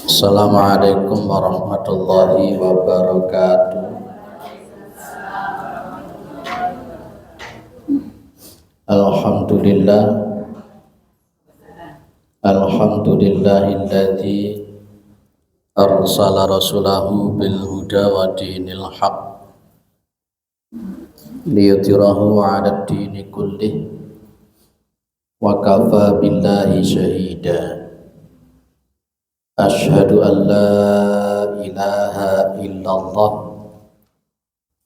Assalamualaikum warahmatullahi wabarakatuh. Alhamdulillah, alhamdulillahilladzi arsala rasulahu bil huda wa dinil haq liyudhhirahu 'ala ad-dini kullih wa kafa billahi syahida. Asyhadu an la ilaha illallah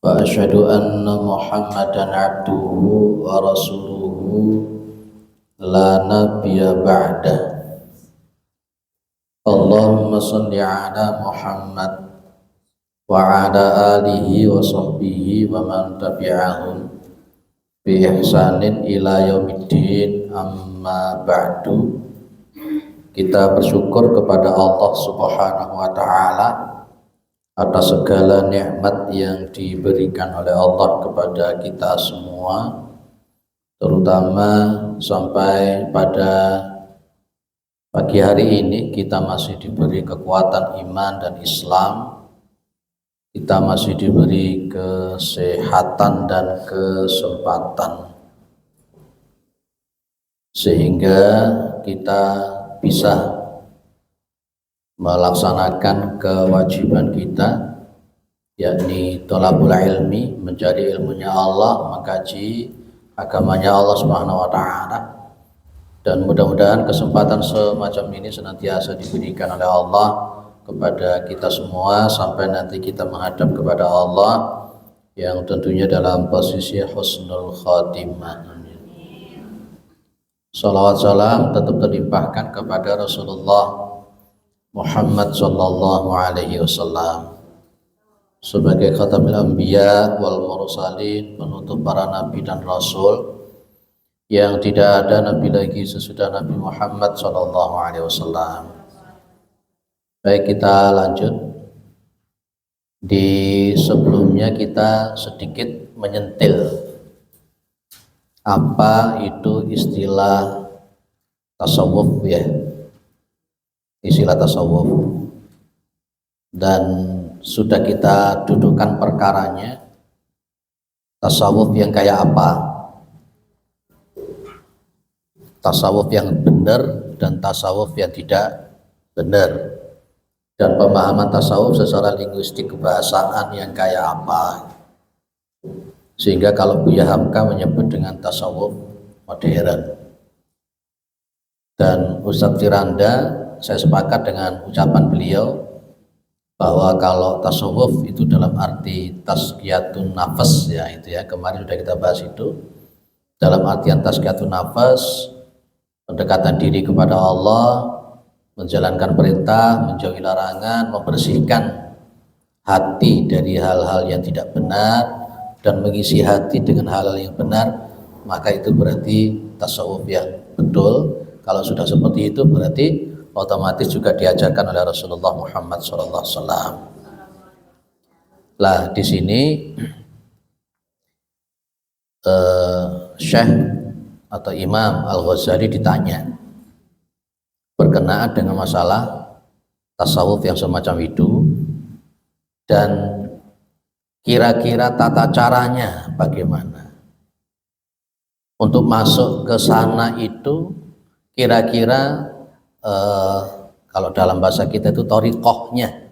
wa asyhadu anna Muhammadan abduhu wa rasuluhu la nabiyya ba'dah. Allahumma shalli ala Muhammad wa ala alihi wa sahbihi wa man tabi'ahum bi ihsanin ila yaumiddin, amma ba'du. Kita bersyukur kepada Allah Subhanahu wa taala atas segala nikmat yang diberikan oleh Allah kepada kita semua, terutama sampai pada pagi hari ini kita masih diberi kekuatan iman dan Islam, kita masih diberi kesehatan dan kesempatan sehingga kita bisa melaksanakan kewajiban kita, yakni thalabul ilmi, mencari ilmunya Allah, mengkaji agamanya Allah Subhanahu wa taala. Dan mudah-mudahan kesempatan semacam ini senantiasa diberikan oleh Allah kepada kita semua sampai nanti kita menghadap kepada Allah yang tentunya dalam posisi husnul khatimah. Salawat salam tetap terlimpahkan kepada Rasulullah Muhammad sallallahu alaihi wasallam sebagai khatamul anbiya wal mursalin, penutup para nabi dan rasul, yang tidak ada nabi lagi sesudah Nabi Muhammad sallallahu alaihi wasallam. Baik, kita lanjut. Di sebelumnya kita sedikit menyentil apa itu istilah tasawuf, ya, istilah tasawuf, dan sudah kita dudukkan perkaranya. Tasawuf yang kayak apa? Tasawuf yang benar dan tasawuf yang tidak benar, dan pemahaman tasawuf secara linguistik kebahasaan yang kayak apa, sehingga kalau Buya Hamka menyebut dengan tasawuf modern. Dan Ustadz Firanda, saya sepakat dengan ucapan beliau bahwa kalau tasawuf itu dalam arti tazkiyatun nafas, ya itu ya, kemarin sudah kita bahas itu. Dalam artian tazkiyatun nafas, pendekatan diri kepada Allah, menjalankan perintah, menjauhi larangan, membersihkan hati dari hal-hal yang tidak benar dan mengisi hati dengan hal-hal yang benar, maka itu berarti tasawuf yang betul. Kalau sudah seperti itu berarti otomatis juga diajarkan oleh Rasulullah Muhammad SAW. Lah di sini Syekh atau Imam Al-Ghazali ditanya berkenaan dengan masalah tasawuf yang semacam itu, dan kira-kira tata caranya bagaimana untuk masuk ke sana itu. Kira-kira kalau dalam bahasa kita itu thariqahnya,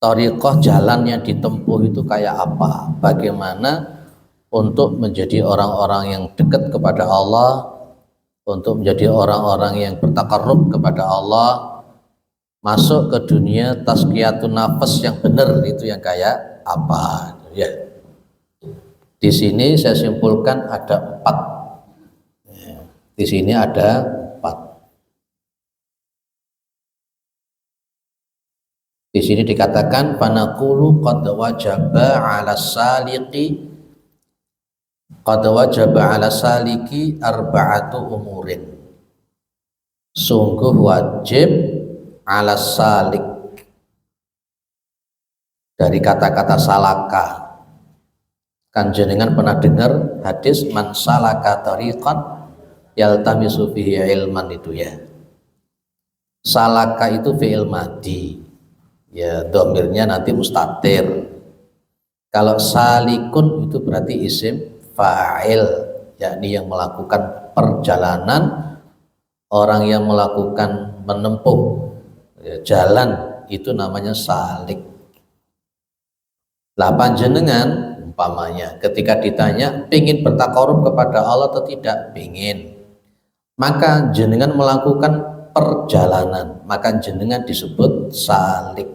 thariqah jalan yang ditempuh itu kayak apa, bagaimana untuk menjadi orang-orang yang dekat kepada Allah, untuk menjadi orang-orang yang bertakarrub kepada Allah, masuk ke dunia tazkiyatun nafas yang benar itu yang kayak apa, ya. Di sini saya simpulkan ada 4. Di sini ada 4. Di sini dikatakan fanaqulu qad wajaba 'ala saliki arba'atu umurin. Sungguh wajib 'ala salik, dari kata-kata salaka. Kan jenengan pernah dengar hadis man salaka tariqan yaltamisu fihi ilman itu, ya. Salaka itu fi'il madi, ya domirnya nanti mustatir. Kalau salikun itu berarti isim fa'il, yakni yang melakukan perjalanan, orang yang melakukan menempuh ya, jalan, itu namanya salik. Lah panjenengan umpamanya ketika ditanya pingin bertakarub kepada Allah atau tidak, pingin, maka jenengan melakukan perjalanan, maka jenengan disebut salik.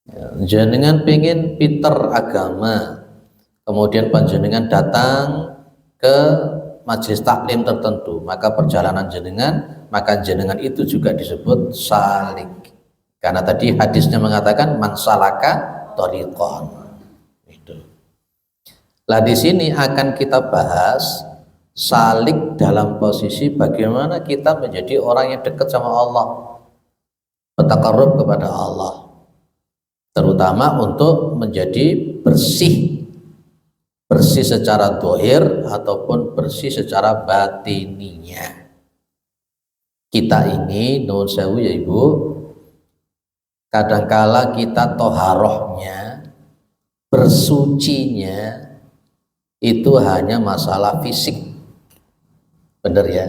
Ya, jenengan pingin pinter agama, kemudian panjenengan datang ke majelis taklim tertentu, maka perjalanan jenengan, maka jenengan itu juga disebut salik. Karena tadi hadisnya mengatakan man salaka thariqan. Itu. Lah di sini akan kita bahas salik dalam posisi bagaimana kita menjadi orang yang dekat sama Allah, bertakarub kepada Allah, terutama untuk menjadi bersih, bersih secara dohir ataupun bersih secara batininya. Kita ini nuwun sewu ya Ibu, kadangkala kita toharohnya, bersucinya itu hanya masalah fisik, bener ya,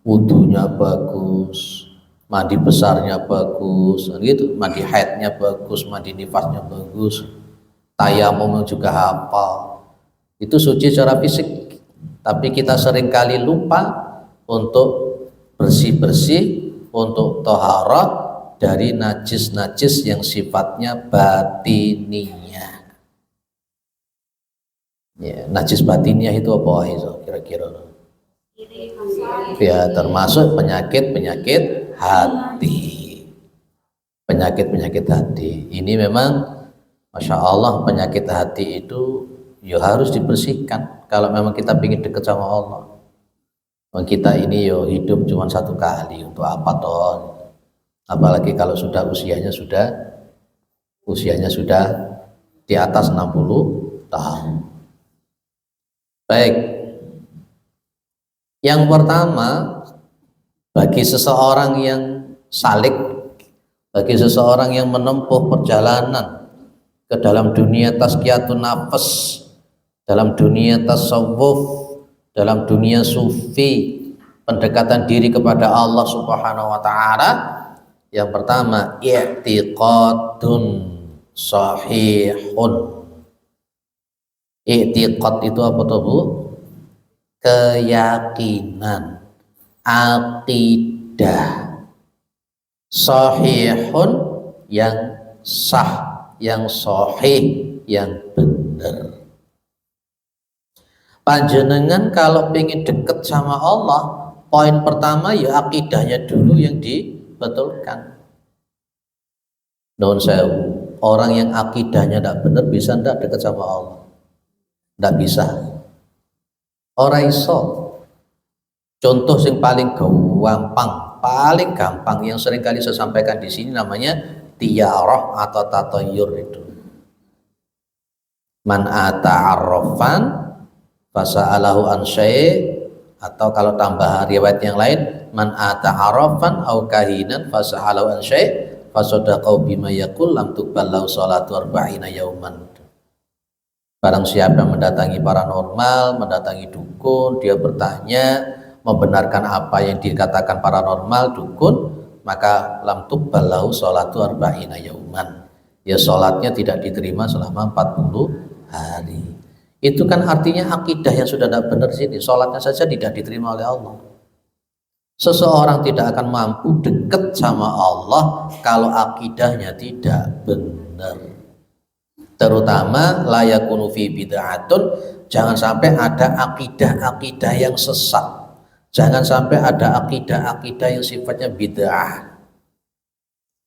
wudunya bagus, mandi besarnya bagus, gitu, mandi haidnya bagus, mandi nifasnya bagus, tayamum juga hafal, itu suci secara fisik. Tapi kita seringkali lupa untuk bersih-bersih, untuk toharah dari najis-najis yang sifatnya batiniah. Ya, najis batiniah itu apa itu kira-kira? Ya, termasuk penyakit-penyakit hati. Penyakit-penyakit hati. Ini memang Masya Allah, penyakit hati itu ya harus dibersihkan kalau memang kita ingin dekat sama Allah. Kita ini yo hidup cuma satu kali, untuk apa toh? Apalagi kalau sudah usianya sudah di atas 60 tahun. Baik. Yang pertama, bagi seseorang yang salik, bagi seseorang yang menempuh perjalanan ke dalam dunia tazkiyatun nafas, dalam dunia tasawuf, dalam dunia sufi, pendekatan diri kepada Allah Subhanahu wa taala, yang pertama i'tiqadun sahihun. I'tiqad itu apa tuh Bu? Keyakinan, akidah. Sahihun yang sah, yang sahih, yang benar. Panjenengan kalau pengen deket sama Allah, poin pertama ya akidahnya dulu yang dibetulkan. Nuwun sewu, orang yang akidahnya tidak benar bisa tidak dekat sama Allah? Tidak bisa. Ora iso. Contoh yang paling gampang yang sering kali saya sampaikan di sini namanya tiarah atau tatayur itu. Man ata'arrafan fasa'alahu an syai', atau kalau tambah riwayat yang lain man ata'arrafan au kahinan fasa'alahu an syai' fasadaqau bima yaqul lam tuqbal lahu salatu arba'ina yauman. Barang siapa yang mendatangi paranormal, mendatangi dukun, dia bertanya, membenarkan apa yang dikatakan paranormal dukun, maka lam tuqbal lahu salatu arba'ina yauman. Ya salatnya tidak diterima selama 40 hari. Itu kan artinya akidah yang sudah tidak benar sini, sholatnya saja tidak diterima oleh Allah. Seseorang tidak akan mampu dekat sama Allah kalau akidahnya tidak benar. Terutama la yakunu fi bid'atun, jangan sampai ada akidah-akidah yang sesat. Jangan sampai ada akidah-akidah yang sifatnya bid'ah.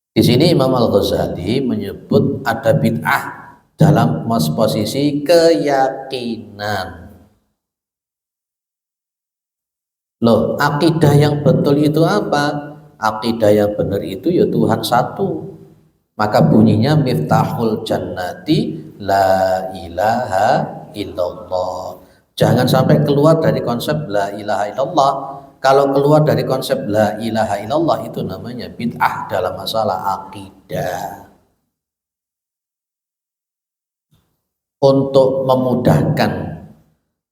Di sini Imam Al-Ghazali menyebut ada bid'ah dalam posisi keyakinan. Loh, akidah yang betul itu apa? Akidah yang benar itu ya Tuhan satu. Maka bunyinya miftahul jannati la ilaha illallah. Jangan sampai keluar dari konsep la ilaha illallah. kalau keluar dari konsep la ilaha illallah itu namanya bid'ah dalam masalah akidah. Untuk memudahkan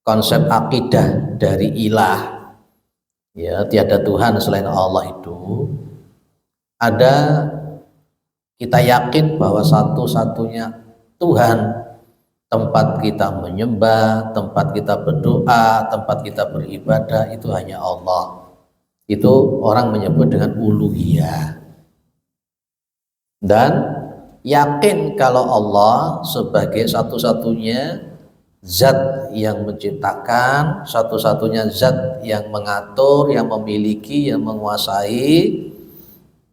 konsep akidah dari ilah, ya tiada Tuhan selain Allah itu, ada kita yakin bahwa satu-satunya Tuhan, tempat kita menyembah, tempat kita berdoa, tempat kita beribadah itu hanya Allah. Itu orang menyebut dengan uluhiyah. Dan yakin kalau Allah sebagai satu-satunya zat yang menciptakan, satu-satunya zat yang mengatur, yang memiliki, yang menguasai,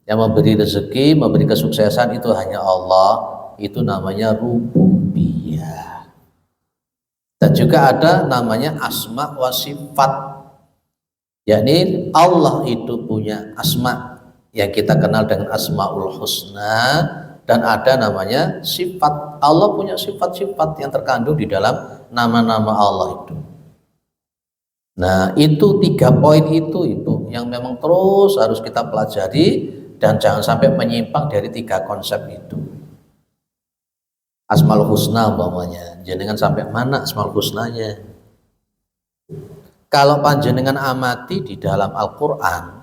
yang memberi rezeki, memberi kesuksesan itu hanya Allah. Itu namanya rububiyah. Dan juga ada namanya asma wa sifat, yakni Allah itu punya asma yang kita kenal dengan asmaul husna, dan ada namanya sifat. Allah punya sifat-sifat yang terkandung di dalam nama-nama Allah itu. Nah, itu 3 poin itu Ibu yang memang terus harus kita pelajari dan jangan sampai menyimpang dari 3 konsep itu. Asmaul husna umpamanya, jenengan sampai mana asmaul husnanya? Kalau panjenengan amati di dalam Al-Qur'an,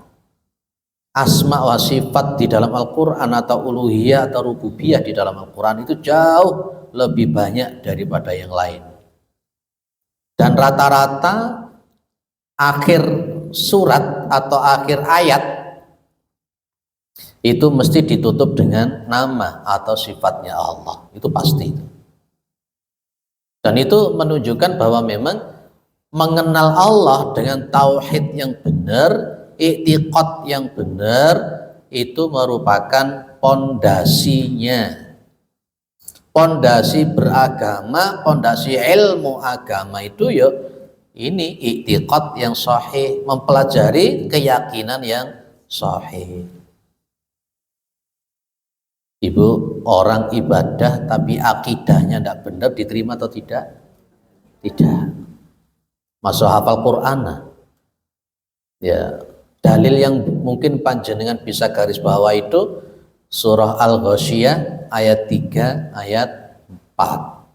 asma wa sifat di dalam Al-Quran atau uluhiyah atau rububiyah di dalam Al-Quran itu jauh lebih banyak daripada yang lain. Dan rata-rata akhir surat atau akhir ayat itu mesti ditutup dengan nama atau sifatnya Allah. Itu pasti. Dan itu menunjukkan bahwa memang mengenal Allah dengan tauhid yang benar, i'tiqad yang benar, itu merupakan pondasinya. Pondasi beragama, pondasi ilmu agama itu ya ini i'tiqad yang sahih, mempelajari keyakinan yang sahih. Ibu, orang ibadah tapi akidahnya tidak benar, diterima atau tidak? Tidak. Masuk hafal Quran, ya. Dalil yang mungkin panjenengan bisa garis bawah itu surah Al-Ghasyiyah ayat 3 ayat 4.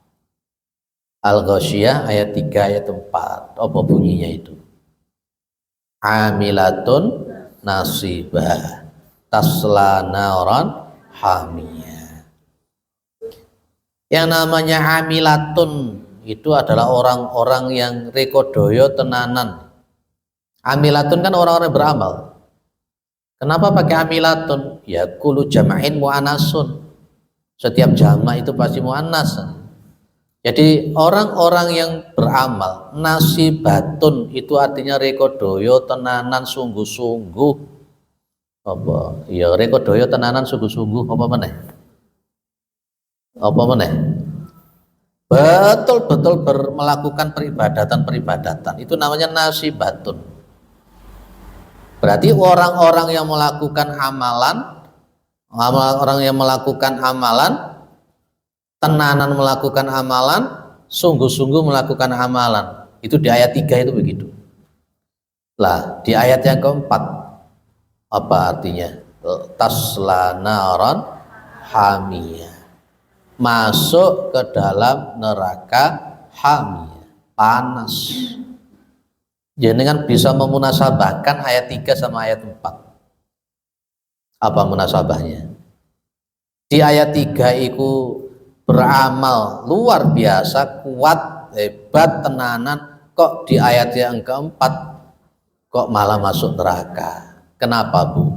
Al-Ghasyiyah ayat 3 ayat 4. Apa bunyinya itu? Amilatun nasibah tasla naran hamiyah. Yang namanya amilatun itu adalah orang-orang yang rekodoyo tenanan. Amilatun kan orang-orang beramal. Kenapa pakai amilatun? Ya kulu jama'in mu'anasun. Setiap jama' itu pasti mu'anas. Jadi orang-orang yang beramal, nasibatun itu artinya rekodoyo tenanan sungguh-sungguh. Apa? Ya rekodoyo tenanan sungguh-sungguh apa meneh? Apa meneh? Betul-betul melakukan peribadatan. Itu namanya nasibatun. Berarti orang-orang yang melakukan amalan, tenanan melakukan amalan, sungguh-sungguh melakukan amalan. Itu di ayat 3 itu begitu. Lah, di ayat yang keempat apa artinya? Tasla naran hamiyah. Masuk ke dalam neraka hamiyah, panas. Jenengan bisa memunasabahkan ayat 3 sama ayat 4. Apa munasabahnya? Di ayat 3 itu beramal luar biasa, kuat, hebat, tenanan. Kok di ayat yang keempat kok malah masuk neraka? Kenapa, Bu?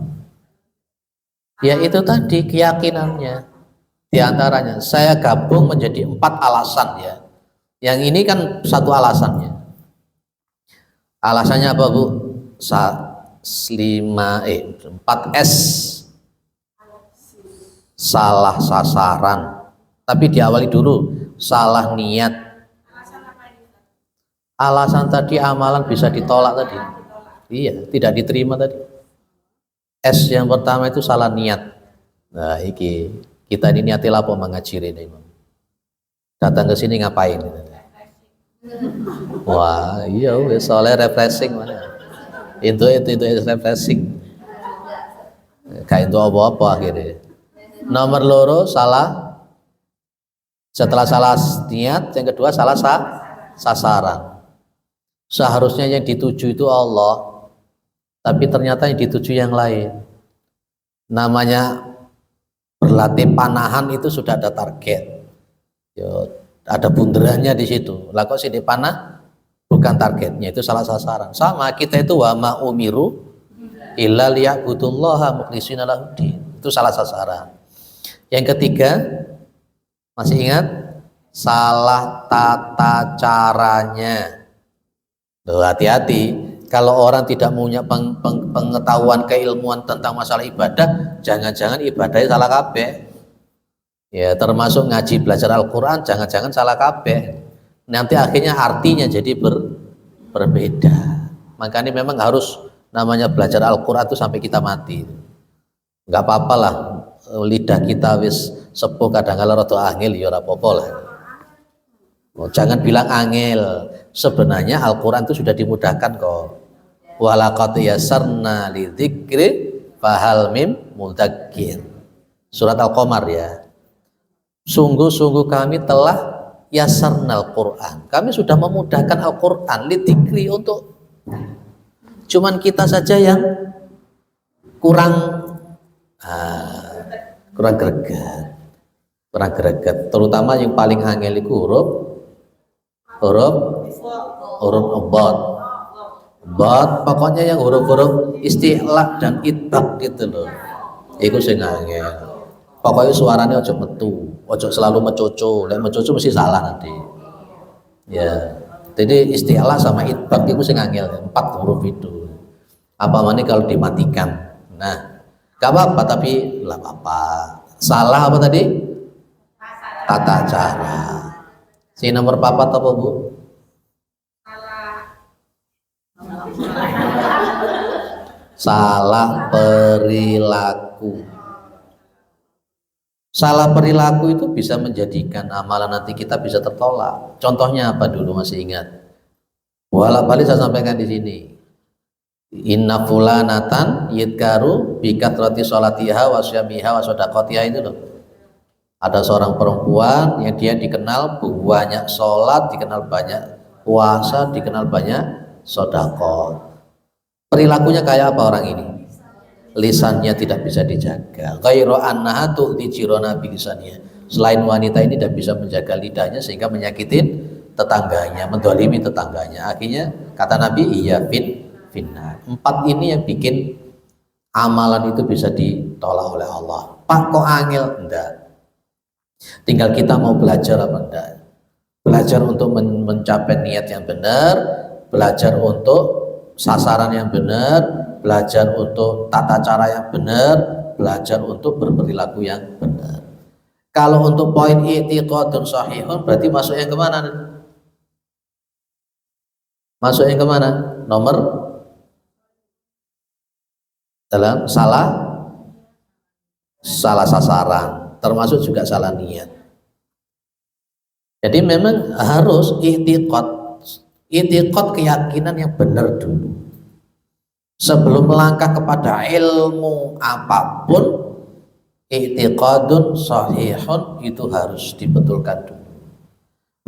Ya itu tadi keyakinannya. Di antaranya saya gabung menjadi 4 alasan ya. Yang ini kan satu alasannya. Alasannya apa, Bu? 4S. Salah sasaran. Tapi diawali dulu, salah niat. Alasan tadi amalan bisa ditolak tadi. Iya, tidak diterima tadi. S yang pertama itu salah niat. Nah, kita ini niati lapo mengaji ini, datang ke sini ngapain? Wah, iya, soalnya refreshing mana? itu refreshing. Kayak itu apa-apa akhirnya. Nomor loro salah, setelah salah niat, yang kedua salah sasaran. Seharusnya yang dituju itu Allah, tapi ternyata yang dituju yang lain. Namanya berlatih panahan itu sudah ada target. Yo, ada bunderannya di situ. Lah kok sini panah bukan targetnya, itu salah sasaran. Sama kita itu wa ma umiru illa liya'budullaha mukhlishina lahuddin. Itu salah sasaran. Yang ketiga, masih ingat? Salah tata caranya. Loh, hati-hati. Kalau orang tidak punya pengetahuan keilmuan tentang masalah ibadah, jangan-jangan ibadahnya salah kabeh. Ya, termasuk ngaji belajar Al-Quran, jangan-jangan salah kabeh. Nanti akhirnya artinya jadi berbeda. Makanya memang harus namanya belajar Al-Quran itu sampai kita mati. Nggak apa-apa lah, lidah kita wis sepuh kadang-kadang rada angel ya ora apa-apa lah. Oh, jangan bilang angel. Sebenarnya Al-Quran itu sudah dimudahkan kok. Walaqad yassarna lidzikri fahal mim mudzakir. Surat Al-Qamar ya. Sungguh-sungguh kami telah yassarnal Quran. Kami sudah memudahkan Al-Quran lidzikri untuk, cuman kita saja yang kurang greget. Kurang greget. Terutama yang paling angel itu huruf Bot, pokoknya yang huruf-huruf isti'la dan itbaq gitu loh. Iku sing angel. Pokoknya suaranya ojo metu, ojo selalu mecoco. Lek mecoco mesti salah nanti. Ya. Jadi isti'la sama itbaq itu sing angel, 4 huruf itu. Apa mana kalau dimatikan. Nah, gak apa-apa tapi lah apa. Salah apa tadi? Tata cara. Si nomor papat apa Bu? Salah perilaku. Salah perilaku itu bisa menjadikan amalan nanti kita bisa tertolak. Contohnya apa dulu masih ingat? Bolak-balik saya sampaikan di sini. Inna fulanatan yidkaru bikatrati sholatiha wa syamiha wa sodaqatiha itu loh. Ada seorang perempuan yang dia dikenal banyak sholat, dikenal banyak puasa, dikenal banyak sodaqah. Perilakunya kayak apa orang ini? Lisannya tidak bisa dijaga. Ghairu annaha tu'ti jirana bilisannya. Selain wanita ini tidak bisa menjaga lidahnya sehingga menyakitin tetangganya, mendolimi tetangganya. Akhirnya kata Nabi, iya finnar. 4 ini yang bikin amalan itu bisa ditolak oleh Allah. Pak kok angel? Enggak. Tinggal kita mau belajar apa enggak. Belajar untuk mencapai niat yang benar, belajar untuk sasaran yang benar, belajar untuk tata cara yang benar, belajar untuk berperilaku yang benar. Kalau untuk poin i'tiqadun sahihun berarti masuk yang kemana? Masuk yang kemana? Nomor dalam salah sasaran, termasuk juga salah niat. Jadi memang harus i'tiqad keyakinan yang benar dulu. Sebelum melangkah kepada ilmu apapun, i'tiqadun sahihun itu harus dibetulkan dulu.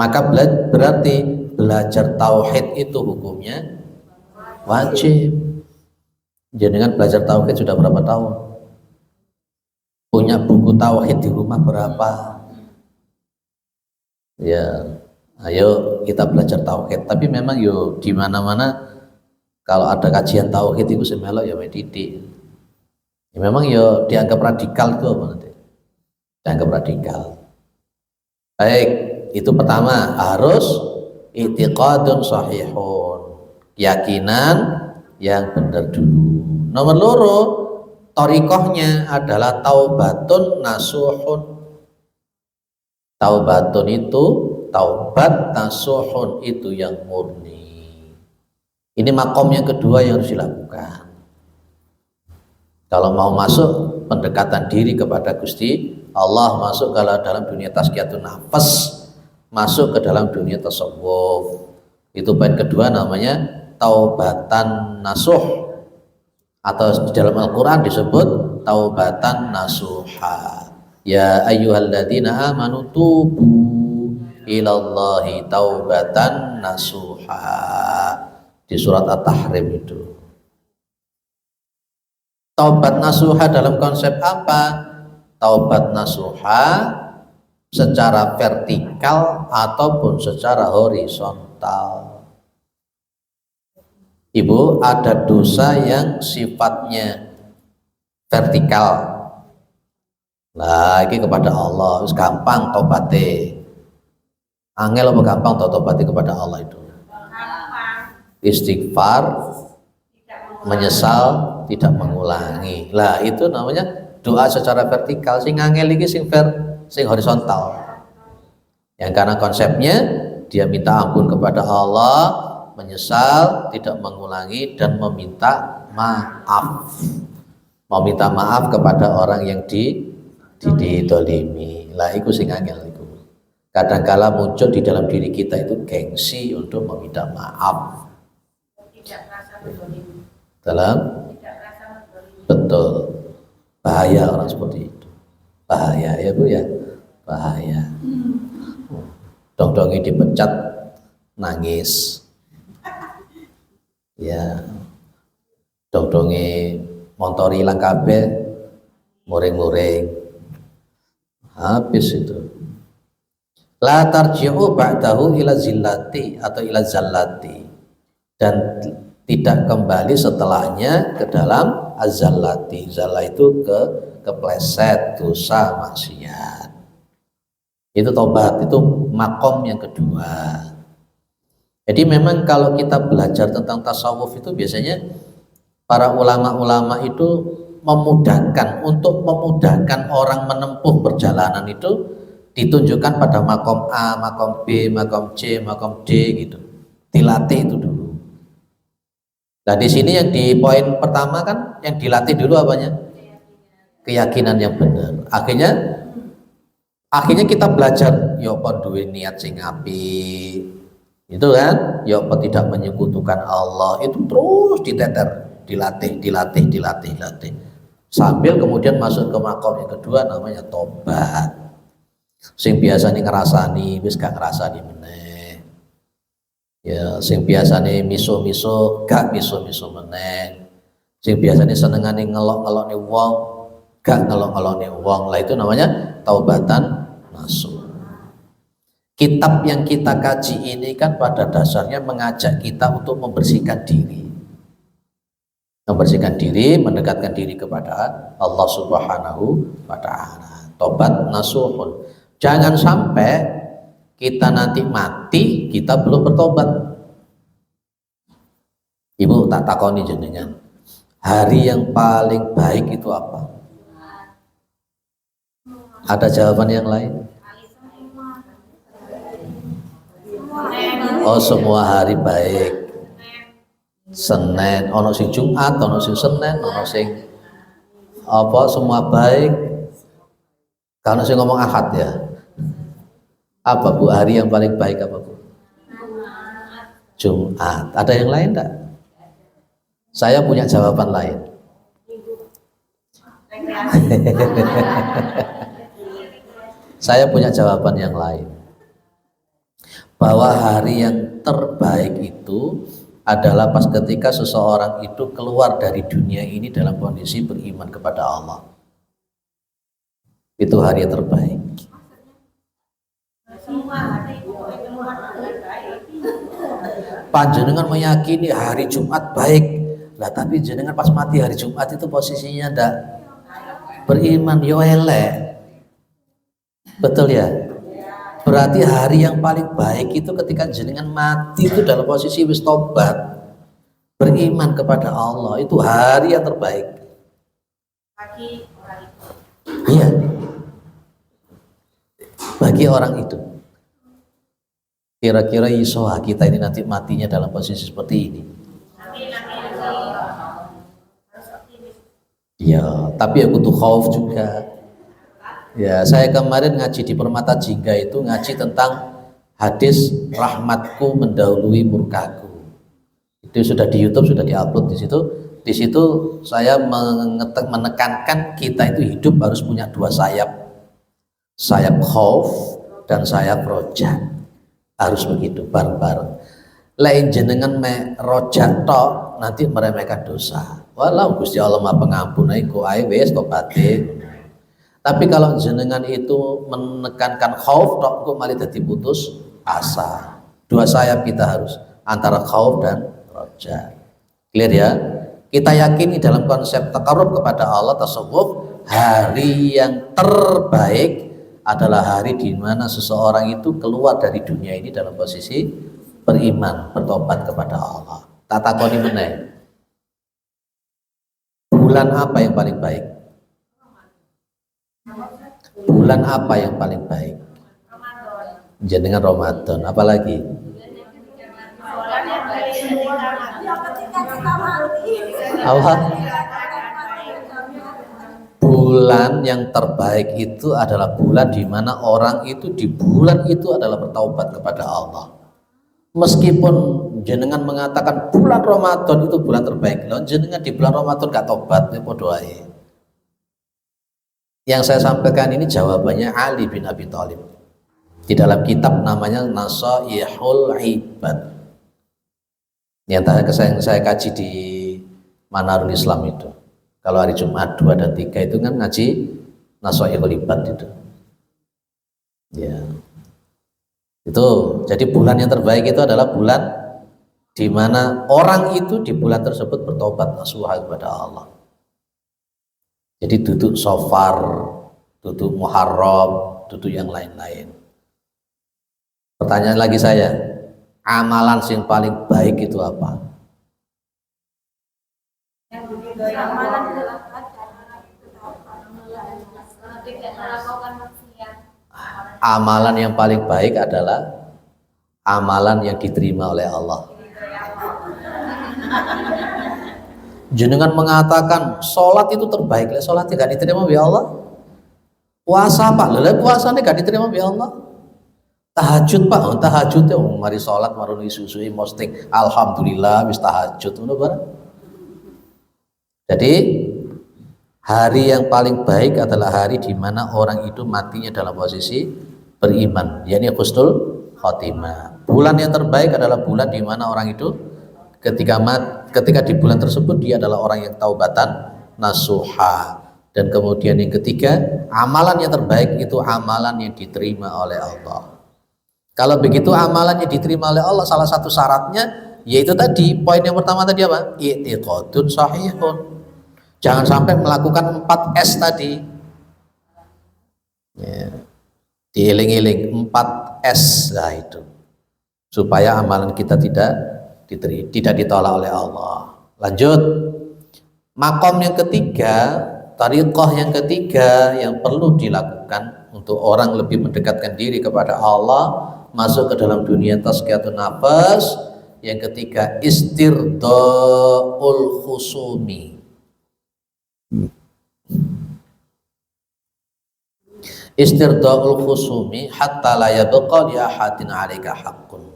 Maka berarti belajar tauhid itu hukumnya wajib. Jenengan belajar tauhid sudah berapa tahun? Punya buku tauhid di rumah berapa? Ya, ayo kita belajar tauhid. Tapi memang yo di mana-mana kalau ada kajian tauhid itu semelok ya didik. Ya, memang yo dianggap radikal itu apa nanti? Dianggap radikal. Baik, itu pertama harus i'tiqadun sahihun. Keyakinan yang benar dulu. Nomor loro, thariqahnya adalah taubatun nasuhun. Taubatun itu taubat, nasuhun itu yang murni. Ini makom yang kedua yang harus dilakukan. Kalau mau masuk pendekatan diri kepada Gusti Allah, masuk ke dalam dunia tazkiyatun nafas, masuk ke dalam dunia tasawuf. Itu poin kedua namanya taubatan nasuh. atau di dalam Al-Quran disebut taubatan nasuha. Ya ayyuhalladzina amanu tubu ilallahi taubatan nasuha, di surat At-Tahrim itu. Taubat nasuha dalam konsep apa? Taubat nasuha secara vertikal ataupun secara horizontal. Ibu, ada dosa yang sifatnya vertikal. Nah, ini kepada Allah, wis gampang tobaté. Angel apa gampang tobaté kepada Allah itu? Istighfar, menyesal, tidak mengulangi. Lah, itu namanya doa secara vertikal. Sing angel iki sing horizontal. Yang karena konsepnya dia minta ampun kepada Allah, menyesal, tidak mengulangi, dan meminta maaf. Meminta maaf kepada orang yang didolimi. Lah iku sing angel iku. Kadangkala muncul di dalam diri kita itu gengsi untuk meminta maaf. Tidak merasa berdolimi. Dalam? Tidak merasa berdolimi. Betul. Bahaya orang seperti itu. Bahaya ya Bu ya. Bahaya. Dong-dongi dipecat, nangis. Ya. Dong-dongi montor hilang kabeh, muring-muring. Habis itu. La tarji'u ba'dahu ila zillati atau ila zallati, dan tidak kembali setelahnya ke dalam azallati. Zalla itu kepleset, dosa, maksiat. Itu tobat, itu makom yang kedua. Jadi memang kalau kita belajar tentang tasawuf itu biasanya para ulama-ulama itu memudahkan, untuk memudahkan orang menempuh perjalanan itu ditunjukkan pada makom A, makom B, makom C, makom D gitu. Dilatih itu dulu. Nah di sini yang di poin pertama kan yang dilatih dulu apanya? Keyakinan yang benar. Akhirnya kita belajar yo apa duwe niat sing apik. Itu kan, yo apa tidak menyekutukan Allah, itu terus diteter, dilatih. Sambil kemudian masuk ke makom yang kedua namanya tobat. Sing biasanya ngerasani wis gak ngerasani meneh. Ya, sing biasanya miso-miso gak miso-miso meneh. Sing biasanya senengane ngelok-ngelokne wong gak ngelok-ngelokne wong. Lah itu namanya taubatan nasuh. Kitab yang kita kaji ini kan pada dasarnya mengajak kita untuk membersihkan diri. Membersihkan diri, mendekatkan diri kepada Allah Subhanahu wa ta'ala. Tobat nasuhun. Jangan sampai kita nanti mati kita belum bertobat. Ibu tak takoni jenengan, hari yang paling baik itu apa? Ada jawaban yang lain? Oh, semua hari baik. Senin, ono sing Jumat, ono sing Senin, ono sing apa, semua baik. Kalau sing ngomong Ahad ya. Apa Bu, hari yang paling baik apa Bu? Jumat. Ada yang lain enggak? Saya punya jawaban lain. Saya punya jawaban yang lain. Bahwa hari yang terbaik itu adalah pas ketika seseorang itu keluar dari dunia ini dalam kondisi beriman kepada Allah. Itu hari yang terbaik. Panjenengan meyakini hari Jumat baik, lah tapi jenengan pas mati hari Jumat itu posisinya ndak beriman, yo elek. Betul ya? Berarti hari yang paling baik itu ketika jenengan mati itu dalam posisi wis tobat, beriman kepada Allah, itu hari yang terbaik. Iya. Bagi orang itu. Kira-kira iso kita ini nanti matinya dalam posisi seperti ini. Ya, tapi ya butuh khauf juga. Ya, saya kemarin ngaji di Permata Jingga itu ngaji tentang hadis rahmatku mendahului murkaku. Itu sudah di YouTube, sudah diupload di situ. Di situ saya menekankan kita itu hidup harus punya dua sayap, sayap khauf dan sayap roja, harus begitu bareng-bareng. Lain jenengan me roja tok nanti meremehkan dosa. Walau Gusti Allah Maha Pengampun iku ae wis tobaté. Tapi kalau jenengan itu menekankan khauf tok kok malah dadi putus asa. Dua sayap kita harus antara khauf dan roja. Clear ya? Kita yakini dalam konsep takarrub kepada Allah tasawuf, hari yang terbaik adalah hari di mana seseorang itu keluar dari dunia ini dalam posisi beriman, bertobat kepada Allah. Tak takoni meneh. Bulan apa yang paling baik? Bulan apa yang paling baik? Jenengan Ramadan, apalagi? Allah. Bulan yang terbaik itu adalah bulan di mana orang itu di bulan itu adalah bertaubat kepada Allah. Meskipun jenengan mengatakan bulan Ramadan itu bulan terbaik, loh jenengan di bulan Ramadan gak tobat, ya podo ae. Yang saya sampaikan ini jawabannya Ali bin Abi Thalib. Di dalam kitab namanya Nasaihul Ibad. Yang saya kaji di Manarul Islam itu. Kalau hari Jumat 2 dan 3 itu kan ngaji Nasaihul Ibad itu. Ya. Itu jadi bulan yang terbaik itu adalah bulan di mana orang itu di bulan tersebut bertobat nasuha kepada Allah. Jadi duduk Safar, duduk Muharram, duduk yang lain-lain. Pertanyaan lagi saya, amalan yang paling baik itu apa? Amalan yang paling baik adalah amalan yang diterima oleh Allah. Jenengan mengatakan sholat itu terbaik, sholat tidak diterima oleh Allah. Puasa pak, puasanya tidak diterima oleh Allah. Tahajud pak, tahajud ya, mari sholat, maruni susui, posting, alhamdulillah, bis tahajud, Jadi hari yang paling baik adalah hari di mana orang itu matinya dalam posisi beriman, yakni husnul khotimah. Bulan yang terbaik adalah bulan di mana orang itu ketika di bulan tersebut dia adalah orang yang taubatan nasuha. Dan kemudian yang ketiga, amalan yang terbaik itu amalan yang diterima oleh Allah. Kalau begitu amalan yang diterima oleh Allah, salah satu syaratnya yaitu tadi, poin yang pertama tadi apa? I'tiqadun sahihun. Jangan sampai melakukan 4S tadi. Ya. Dieling-eling 4S lah itu. Supaya amalan kita tidak ditolak oleh Allah. Lanjut. Makom yang ketiga, tariqah yang ketiga yang perlu dilakukan untuk orang lebih mendekatkan diri kepada Allah, masuk ke dalam dunia tazkiyatun nafas. Yang ketiga, istirdaul khusumi. Istirdaul khusumi hatta la yabqa li ahadin 'alaika haqqun.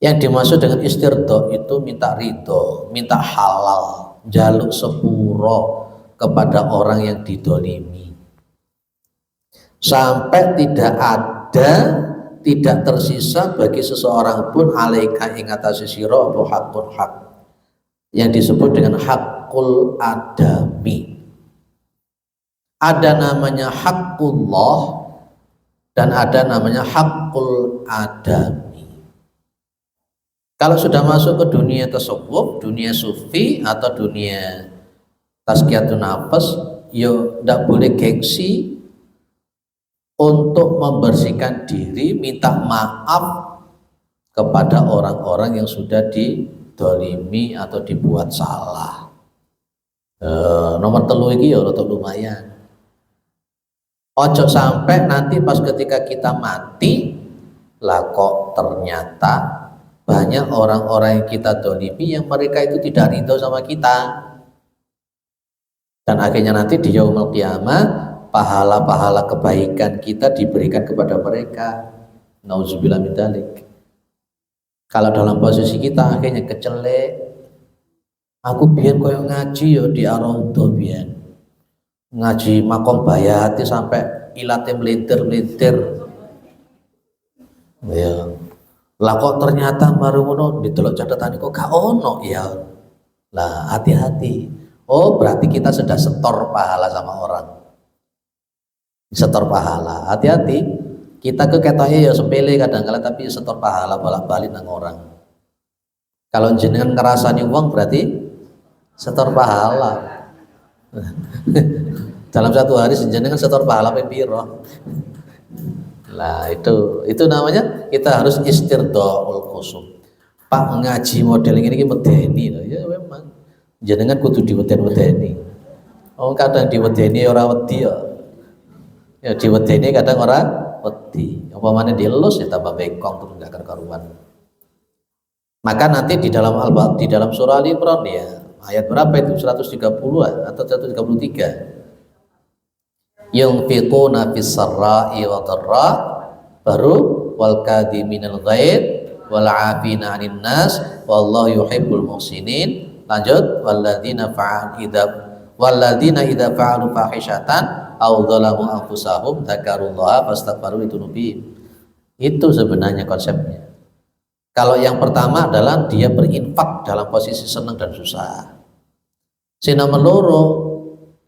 Yang dimaksud dengan istirda itu minta ridho, minta halal, jaluk sepuro kepada orang yang didolimi, sampai tidak tersisa bagi seseorang pun alaika ing atase sira apa hakun hak, yang disebut dengan hakul adami. Ada namanya hakullah dan ada namanya hakul adami. Kalau sudah masuk ke dunia tasawuf, dunia sufi atau dunia tazkiyatun nafas, yo tidak boleh gengsi untuk membersihkan diri, minta maaf kepada orang-orang yang sudah didolimi atau dibuat salah. Nomor telu iki ya rada lumayan. Ojo sampai nanti pas ketika kita mati lah kok ternyata banyak orang-orang yang kita dolimi yang mereka itu tidak ridho sama kita, dan akhirnya nanti di yaumul qiyamah pahala-pahala kebaikan kita diberikan kepada mereka. Nauzubillah min dzalik. Kalau dalam posisi kita akhirnya kecelek, Aku biyen koyo ngaji ya di Ar-Raudhah biyen. Ngaji Makom Bayati sampai ilate melintir-melintir. Ya. Lah kok ternyata baru ngono didelok catatan kok gak ono ya. Lah hati-hati. Oh, berarti kita sudah setor pahala sama orang. Setor pahala. Hati-hati. Kita keketoke ya sepele kadang-kala tapi setor pahala bolak-balik nang orang. Kalau jenengan ngerasani uang berarti setor pahala. Dalam satu hari jenengan setor pahala piro. Lah itu namanya kita harus istirdaul khusum. Pak ngaji model ini medeni loh. Ya memang jenengan kudu diweden-wedeni. Oh kadang diwedeni ora wedi ya. Ya diwedeni kadang ora wedi. Umpamane dilus ya tambah bengkong terus enggak karuan. Maka nanti di dalam surah Ali Imran ya, ayat berapa itu? 130 atau 133. Yunfiquna fis sarra'i wa dharra, baru wal kadhiminal ghaidh wal 'afina 'anil nas wallahu yuhibbul muhsinin. Lanjut walladzina idza fa'alu fahishatan aw dzalamu anfusahum dzakarullaha fastaghfiru lidunubihim. Itu sebenarnya konsepnya. Kalau yang pertama adalah dia berinfak dalam posisi senang dan susah. Si nomor loro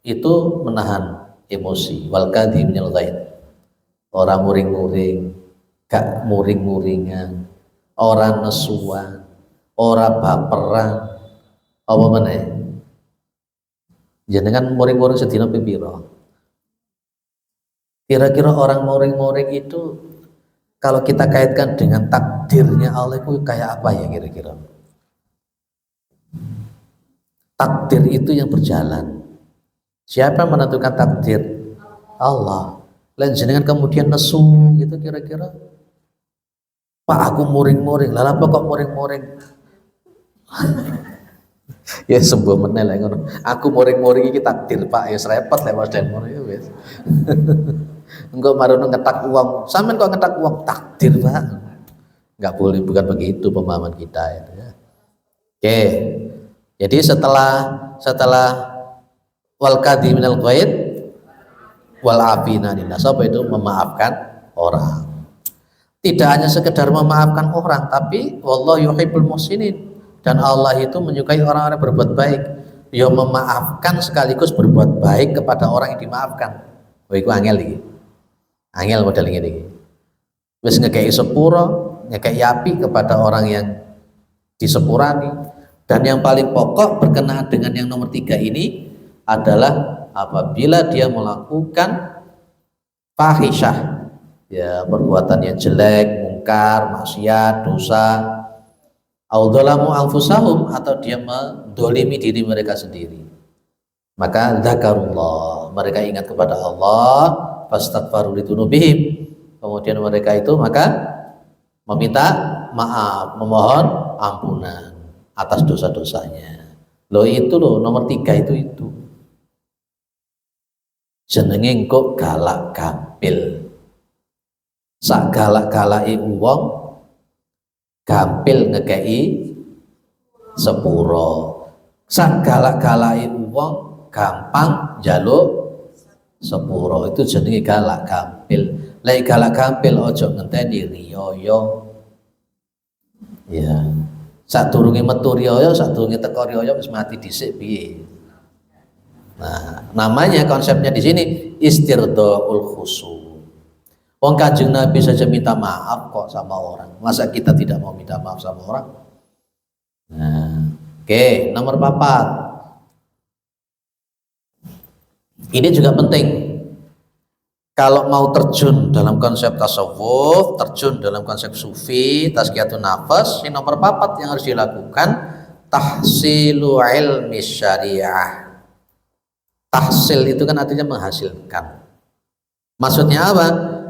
itu menahan emosi. Wal kadhiminal ghaidh. Orang muring-muring, gak muring-muringan, orang nesuan, orang baperan. Apa meneh? Jenengan muring-muring sedina piro? Kira-kira orang muring-muring itu kalau kita kaitkan dengan takdirnya Allah itu kayak apa ya kira-kira? Takdir itu yang berjalan. Siapa yang menentukan takdir? Allah. Lain jenengan kemudian nesu gitu kira-kira. Pak aku muring-muring. Lah apa kok muring-muring? Ya sembuh meneh lah ngono. Aku muring-muring iki takdir Pak, ya repot lewat dan ngono ya wis. Engko marono ngetak uang, sampean kok ngetak uang takdir Pak. Enggak boleh, bukan begitu pemahaman kita itu ya. Oke. Jadi setelah wal kadhiminal ghaidh wal afina ninas, apa itu? Memaafkan orang. Tidak hanya sekedar memaafkan orang, tapi wallahu yuhibbul muhsinin, dan Allah itu menyukai orang-orang yang berbuat baik. Ya memaafkan sekaligus berbuat baik kepada orang yang dimaafkan. Oh iku angel iki. Angel model ini. Wis ngekei sepuro, ngekei api kepada orang yang disepurani. Dan yang paling pokok berkenaan dengan yang nomor 3 ini adalah apabila dia melakukan fahisyah, ya perbuatan yang jelek, mungkar, maksiat, dosa, audolamu anfusahum, atau dia mendolimi diri mereka sendiri, maka dzakarullah, mereka ingat kepada Allah, fastaghfaru lidunubihim, kemudian mereka itu maka meminta maaf, memohon ampunan atas dosa-dosanya. Loh itu loh nomor 3 itu jenenge kok galak gampil. Sak galak-galake wong gampil ngekei sepuro. Sak galak-galake wong gampang njaluk sepuro. Itu jenenge galak gampil. Lek galak gampil ojo ngenteni riyo. Ya. Sadurunge metu riyo, sadurunge teko riyo wis mati dhisik piye. Nah, namanya konsepnya di sini istirdaul khusum. Wong Kanjeng Nabi saja minta maaf kok sama orang. Masa kita tidak mau minta maaf sama orang? Nah, oke, nomor 4. Ini juga penting. Kalau mau terjun dalam konsep tasawuf, terjun dalam konsep sufi, tazkiyatun nafas, ini nomor 4 yang harus dilakukan, tahsilu ilmi syariah. Tahsil itu kan artinya menghasilkan. Maksudnya apa?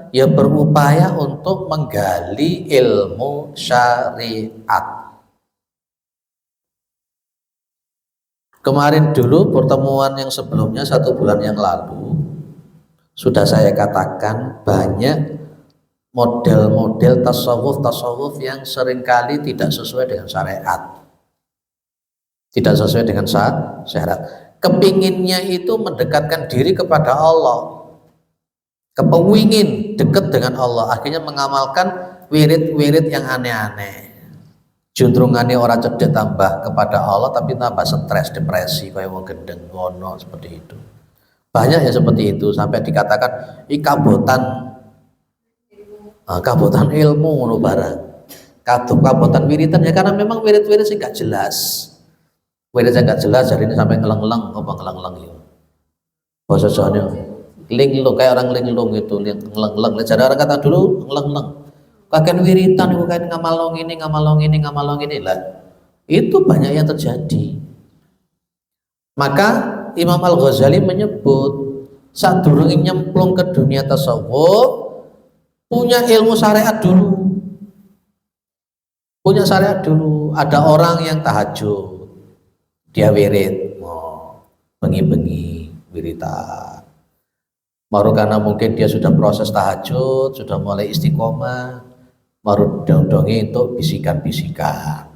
Ya berupaya untuk menggali ilmu syariat. Kemarin dulu pertemuan yang sebelumnya 1 bulan yang lalu sudah saya katakan banyak model-model tasawuf yang seringkali tidak sesuai dengan syariat. tidak sesuai dengan syarat. Kepinginnya itu mendekatkan diri kepada Allah, kepengin dekat dengan Allah, akhirnya mengamalkan wirid-wirid yang aneh-aneh. Juntrungannya orang cedek tambah kepada Allah, tapi tambah stres, depresi, kayak wong gendeng, ngono seperti itu. Banyak ya seperti itu, sampai dikatakan kabotan ilmu ngono barang. Kabotan wiridan ya, karena memang wirid-wirid sih gak jelas. Wirid yang gak jelas, jadi ini sampai ngeleng-ngeleng, apa ngeleng-ngeleng ya. Bahasa Jawanya linglung, kayak orang linglung itu, ngeleng-ngeleng. Jadi orang kata dulu ngeleng-ngeleng. Kakek wiritan itu kan ngamalong ini lah. Itu banyak yang terjadi. Maka Imam Al-Ghazali menyebut saat durung nyemplung ke dunia tasawuf, punya ilmu syariat dulu. Punya syariat dulu. Ada orang yang tahajud, dia wirid, bengi-bengi wiritan. Baru karena mungkin dia sudah proses tahajud, sudah mulai istiqomah, baru dong-dongi untuk bisikan-bisikan.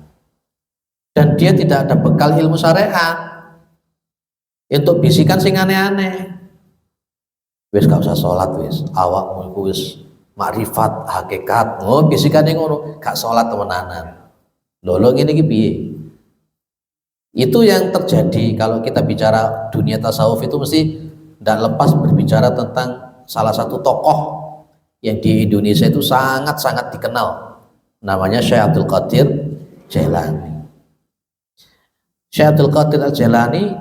Dan dia tidak ada bekal ilmu syariat untuk bisikan sing aneh-aneh. Wis gak usah sholat wis, awakmu iku wis makrifat hakikat. Oh, bisikane ngono, gak sholat temenanan. Lho ngene iki piye? Itu yang terjadi kalau kita bicara dunia tasawuf, itu mesti tidak lepas berbicara tentang salah satu tokoh yang di Indonesia itu sangat-sangat dikenal, namanya Syekh Abdul Qadir Jailani. Syekh Abdul Qadir Al-Jailani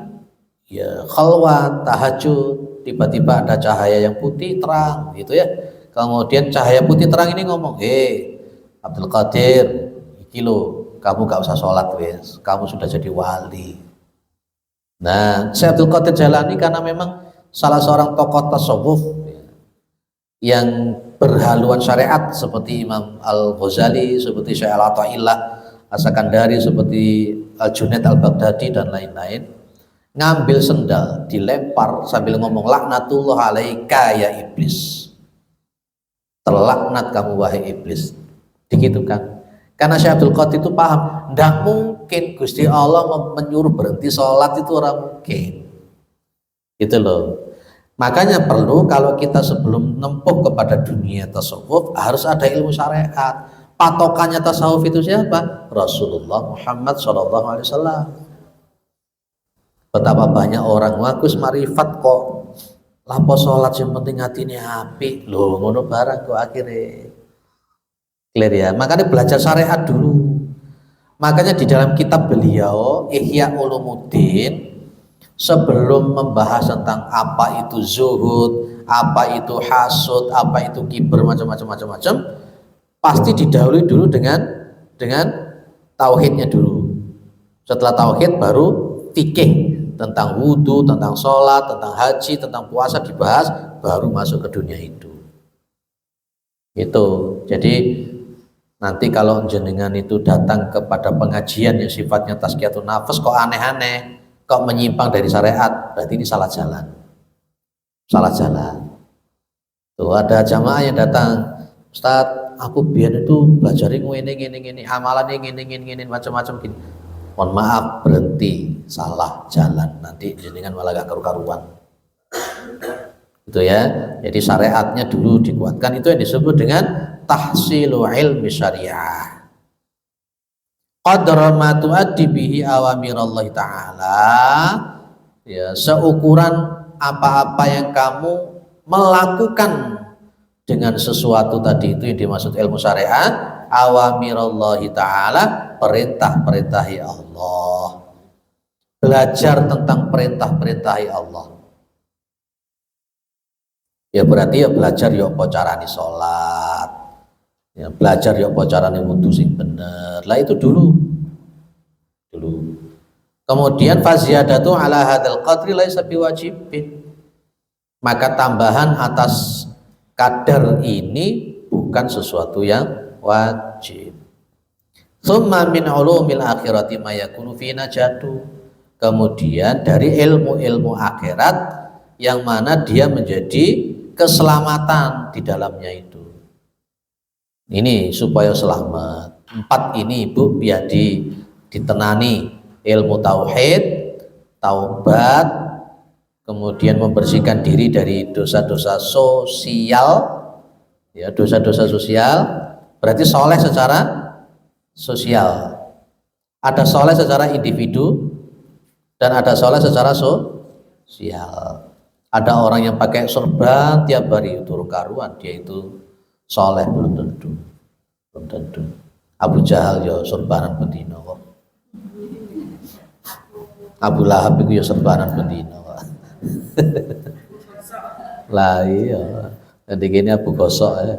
ya khalwat, tahajud, tiba-tiba ada cahaya yang putih terang gitu ya. Kemudian cahaya putih terang ini ngomong, Abdul Qadir, iki lo, kamu gak usah sholat wes, kamu sudah jadi wali. Nah, Syekh Abdul Qadir Jailani karena memang salah seorang tokoh tasawuf yang berhaluan syariat seperti Imam Al-Ghazali, seperti Syekh Al-Ata'illah As-Sakandari, seperti Al-Junaid Al-Baghdadi dan lain-lain, ngambil sendal dilempar sambil ngomong laknatullah alaika ya iblis, terlaknat kamu wahai iblis. Begitu kan, karena Syekh Abdul Qadir itu paham, tidak mungkin Gusti Allah menyuruh berhenti sholat, itu orang mungkin gitu loh. Makanya perlu kalau kita sebelum nempuh kepada dunia tasawuf harus ada ilmu syariat. Patokannya tasawuf itu siapa? Rasulullah Muhammad SAW. Betapa banyak orang ngaku marifat kok, lapo sholat yang penting hatinya api loh, ngono barang kok akhirnya clear ya. Makanya belajar syariat dulu. Makanya di dalam kitab beliau Ihya Ulumuddin, sebelum membahas tentang apa itu zuhud, apa itu hasud, apa itu kiber, macam-macam, pasti didahului dulu dengan tauhidnya dulu. Setelah tauhid baru fikih tentang wudhu, tentang sholat, tentang haji, tentang puasa dibahas, baru masuk ke dunia itu. Jadi nanti kalau jenengan itu datang kepada pengajian yang sifatnya tazkiyatun nafas kok aneh-aneh, kok menyimpang dari syariat, berarti ini salah jalan. Tuh ada jamaah yang datang, Ustaz, aku biar itu belajar ini, amalan ini, macam-macam gini. Mohon maaf, berhenti, salah jalan, nanti jenengan malah gak karu-karuan. Itu ya. Jadi syariatnya dulu dikuatkan, itu yang disebut dengan tahsilu ilmi syariah. Qadra ma tuaddi bihi awamirallahi ta'ala, ya, seukuran apa-apa yang kamu melakukan dengan sesuatu tadi, itu yang dimaksud ilmu syariat. Awamirallahi ta'ala, perintah-perintah Allah, belajar tentang perintah-perintah Allah. Ya berarti ya belajar ya apa carane sholat, ya belajar ya apa carane wudu sing bener lah, itu dulu. Kemudian faziyadatu ala hadzal qadri laisa biwajibin, maka tambahan atas kadar ini bukan sesuatu yang wajib. Tsumma min ulumil akhirati ma yakunu fi najatu, kemudian dari ilmu-ilmu akhirat yang mana dia menjadi keselamatan di dalamnya itu. Ini supaya selamat. 4 ini Bu biar ditenani ilmu tauhid, taubat, kemudian membersihkan diri dari dosa-dosa sosial, ya dosa-dosa sosial, berarti soleh secara sosial. Ada soleh secara individu dan ada soleh secara sosial. Ada orang yang pakai sorban tiap hari itu karuan, dia itu soleh, belum tentu. Abu Jahal ya sorbanan bendino kok. Abu Lahab itu ya sorbanan bendino kok. Lah iya, nanti gini Abu Gosok ya.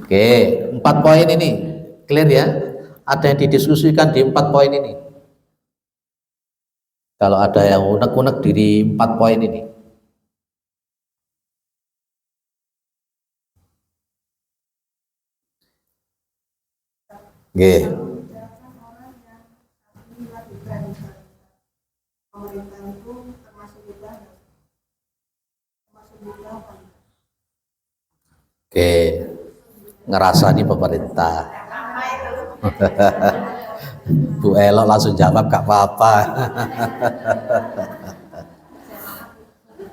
Oke, 4 poin ini clear ya. Ada yang didiskusikan di 4 poin ini. Kalau ada yang unek-unek di 4 poin ini. Oke. Oke, ngerasani pemerintah. Bu Elo langsung jawab gak apa-apa.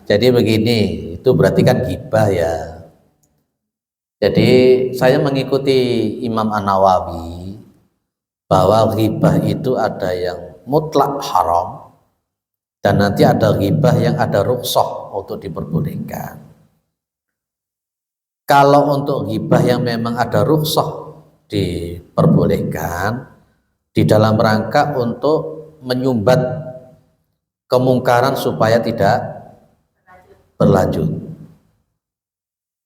Jadi begini, itu berarti kan ghibah ya. Jadi saya mengikuti Imam An-Nawawi bahwa ghibah itu ada yang mutlak haram dan nanti ada ghibah yang ada rukhsah untuk diperbolehkan. Kalau untuk ghibah yang memang ada rukhsah diperbolehkan di dalam rangka untuk menyumbat kemungkaran supaya tidak berlanjut.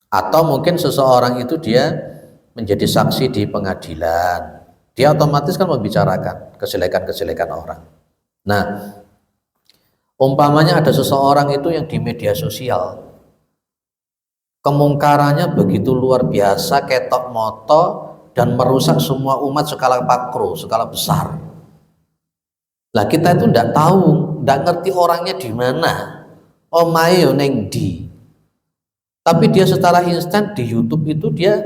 Atau mungkin seseorang itu dia menjadi saksi di pengadilan, dia otomatis kan membicarakan kejelekan-kejelekan orang. Nah, umpamanya ada seseorang itu yang di media sosial kemungkarannya begitu luar biasa, ketok moto, dan merusak semua umat skala makro, skala besar. Lah kita itu ndak tahu, ndak ngerti orangnya di mana, omahe yo neng di. Tapi dia secara instan di YouTube itu dia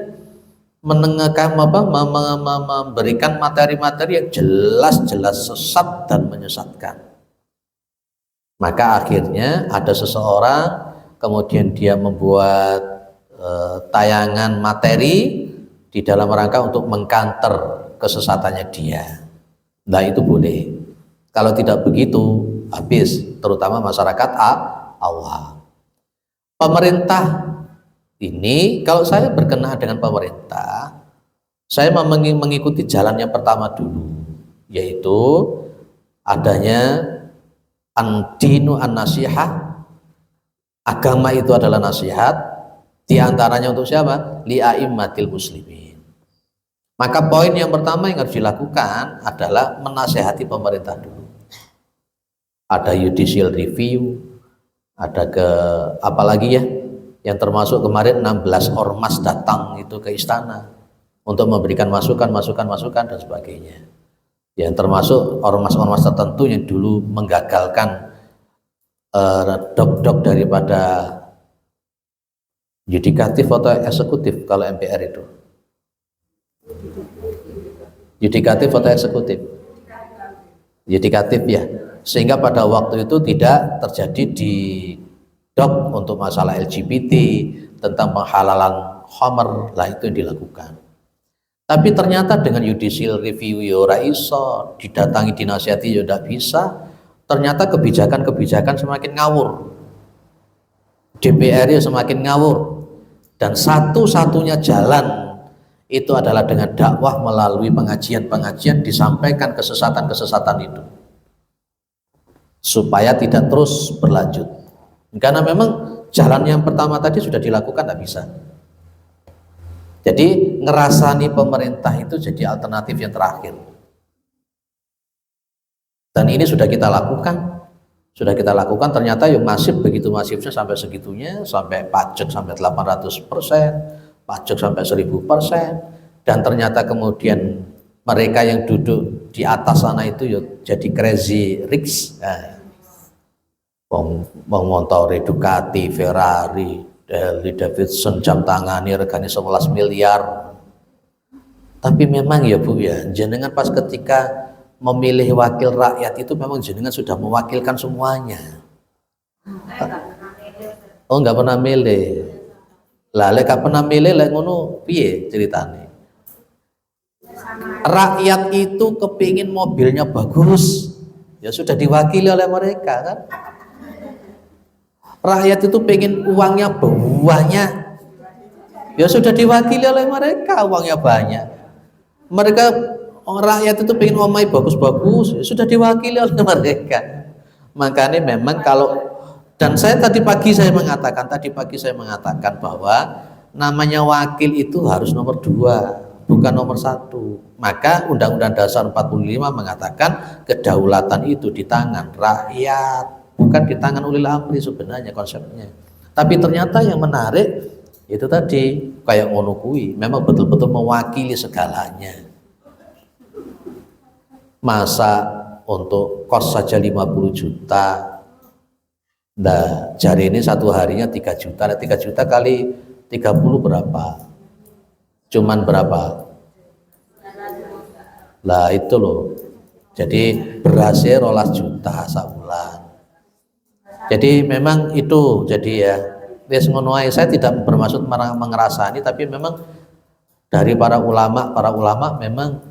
menengahkan memberikan materi-materi yang jelas-jelas sesat dan menyesatkan. Maka akhirnya ada seseorang kemudian dia membuat tayangan materi di dalam rangka untuk mengkanter kesesatannya dia. Nah itu boleh. Kalau tidak begitu habis, terutama masyarakat awam. Pemerintah ini, kalau saya berkenaan dengan pemerintah, saya mengikuti jalan yang pertama dulu, yaitu adanya an-dinu an-nasihah. Agama itu adalah nasihat, diantaranya untuk siapa? Li'a'immatil muslimin. Maka poin yang pertama yang harus dilakukan adalah menasehati pemerintah dulu. Ada judicial review, ada apalagi ya, yang termasuk kemarin 16 ormas datang itu ke istana untuk memberikan masukan dan sebagainya. Yang termasuk ormas-ormas tertentu yang dulu menggagalkan dok-dok daripada yudikatif atau eksekutif. Kalau MPR itu yudikatif atau eksekutif? Yudikatif ya, sehingga pada waktu itu tidak terjadi di dok untuk masalah LGBT, tentang penghalalan khamr, lah itu yang dilakukan. Tapi ternyata dengan judicial review ya ora iso, didatangi dinasihati ya tidak bisa. Ternyata kebijakan-kebijakan semakin ngawur, DPR ya semakin ngawur, dan satu-satunya jalan itu adalah dengan dakwah melalui pengajian-pengajian, disampaikan kesesatan-kesesatan itu supaya tidak terus berlanjut. Karena memang jalan yang pertama tadi sudah dilakukan, tidak bisa. Jadi ngerasani pemerintah itu jadi alternatif yang terakhir. Dan ini sudah kita lakukan, ternyata yang masif, begitu masifnya sampai segitunya, sampai pajak sampai 800%, pajak sampai 1000%, dan ternyata kemudian mereka yang duduk di atas sana itu ya jadi crazy rich. Mengontol Ducati, Ferrari, Harley Davidson, jam tangani regane 11 miliar. Tapi memang ya Bu ya, jenengan pas ketika memilih wakil rakyat itu memang jenengan sudah mewakilkan semuanya. Oh, nggak pernah milih. Lah lek gak pernah milih lek ngono piye ceritane? Rakyat itu kepingin mobilnya bagus, ya sudah diwakili oleh mereka kan. Rakyat itu pengen uangnya banyak, ya sudah diwakili oleh mereka, uangnya banyak. Mereka rakyat itu pengen omai bagus-bagus, ya sudah diwakili oleh mereka. Makanya memang kalau, dan tadi pagi saya mengatakan bahwa namanya wakil itu harus nomor 2, bukan nomor 1. Maka Undang-Undang Dasar 45 mengatakan kedaulatan itu di tangan rakyat, bukan di tangan ulil amri sebenarnya konsepnya. Tapi ternyata yang menarik itu tadi kayak ngono kuwi, memang betul-betul mewakili segalanya. Masa untuk kos saja 50 juta. Nah, jari ini satu harinya 3 juta. 3 juta kali 30 berapa? Cuman berapa? Lah itu loh. Jadi berasnya 12 juta sebulan. Jadi memang itu, jadi ya wis ngono ae. Saya tidak bermaksud mengerasani, tapi memang dari para ulama memang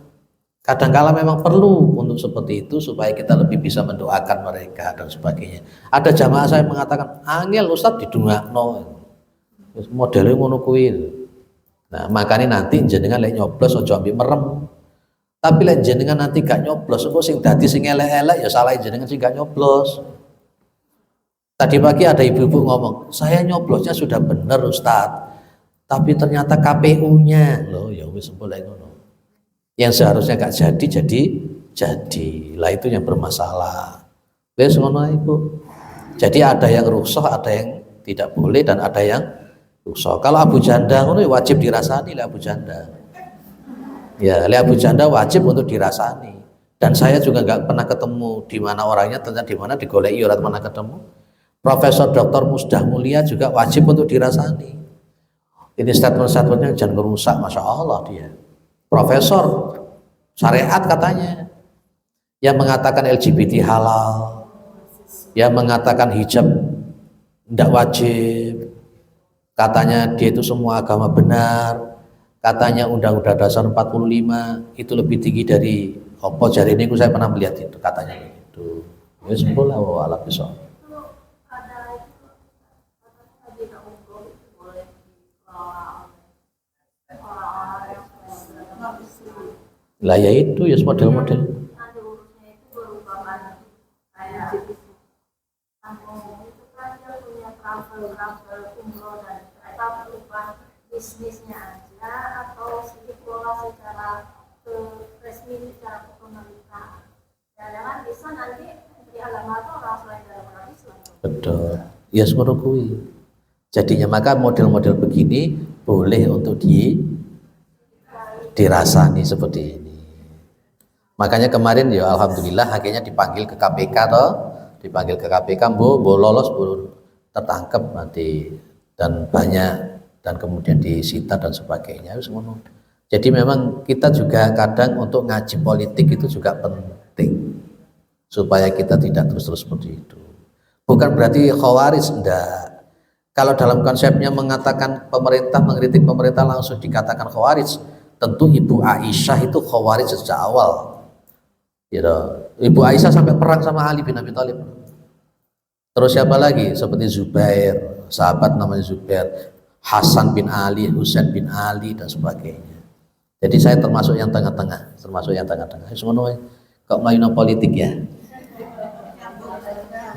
kadangkala memang perlu untuk seperti itu supaya kita lebih bisa mendoakan mereka dan sebagainya. Ada jamaah saya mengatakan, angel Ustadz didongakno. Modelnya ngono kuwi. Nah, makanya nanti jenengan lek nyoblos aja ambil merem. Tapi lek jenengan nanti gak nyoblos, engko sing dadi sing elek-elek ya salah jenengan sing gak nyoblos. Tadi pagi ada ibu-ibu ngomong, saya nyoblosnya sudah benar Ustadz, tapi ternyata KPU-nya loh, ya wis boleh ngono. Yang seharusnya gak jadi. Lah itu yang bermasalah. Wis ngono Ibu. Jadi ada yang rukshoh, ada yang tidak boleh, dan ada yang rukshoh. Kalau Abu Janda ngono wajib dirasani lah Abu Janda. Ya, Abu Janda wajib untuk dirasani. Dan saya juga nggak pernah ketemu di mana orangnya, ternyata di mana digoleki ora pernah ketemu. Profesor Dr. Musdah Mulia juga wajib untuk dirasani. Ini statement-statementnya jangan merusak, masya Allah dia. Profesor syariat katanya, yang mengatakan LGBT halal, yang mengatakan hijab tidak wajib, katanya dia itu semua agama benar, katanya Undang-Undang Dasar 45 itu lebih tinggi dari apa jari ini, saya pernah melihat itu katanya itu. Ya sembuh lah wala besok. Lah ya itu ya model-model. Bisnisnya aja atau dikelola secara resmi secara pemerintahan. Jangan bisa nanti di agama itu orang selain dari orang Islam. Betul. Ya semono kuwi. Jadinya maka model-model begini boleh untuk dirasani seperti ini. Makanya kemarin ya alhamdulillah akhirnya dipanggil ke KPK toh, dipanggil ke KPK, bu lolos, bu tertangkap nanti dan banyak, dan kemudian disita dan sebagainya. Jadi memang kita juga kadang untuk ngaji politik itu juga penting supaya kita tidak terus-terus seperti itu. Bukan berarti khawarij, enggak. Kalau dalam konsepnya mengatakan pemerintah, mengkritik pemerintah langsung dikatakan khawarij, tentu Ibu Aisyah itu khawarij sejak awal. Gitu. Ibu Aisyah sampai perang sama Ali bin Abi Thalib. Terus siapa lagi? Seperti Zubair, sahabat namanya Zubair, Hasan bin Ali, Husain bin Ali dan sebagainya. Jadi saya termasuk yang tengah-tengah, Semua kok main politik ya?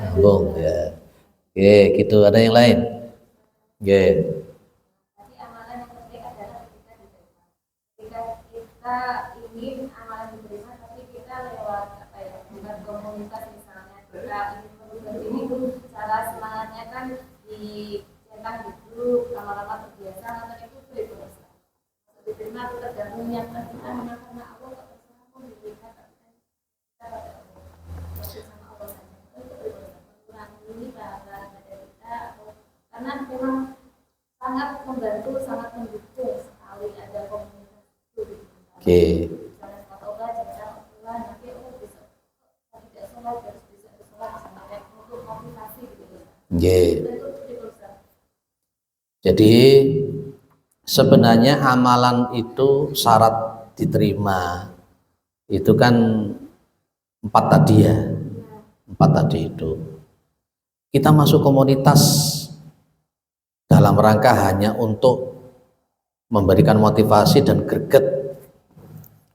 Nyambung ya. Oke, gitu. Ada yang lain? Oke. Jadi amalan yang penting adalah ketika kita ingin amalan diterima, tapi kita lewat apa ya, bukan komunitas misalnya kita ingin mengubah ini, cara semangatnya kan dicetak di grup, lama-lama terbiasa, atau itu bebas. Diterima atau tergantung yang kita memang karena Allah tak terserah pun diberikan, tapi kan kita pada Allah sama Allah saja. Itu bebas. Kurangi bahasa kita, karena memang sangat membantu, sangat mendukung sekali ada komunitas itu. Oke. Misalnya obat, nanti bisa untuk motivasi gitu. Nggih. Itu Ustaz. Jadi sebenarnya amalan itu syarat diterima itu kan 4 tadi ya. 4 tadi itu. Kita masuk komunitas dalam rangka hanya untuk memberikan motivasi dan greget.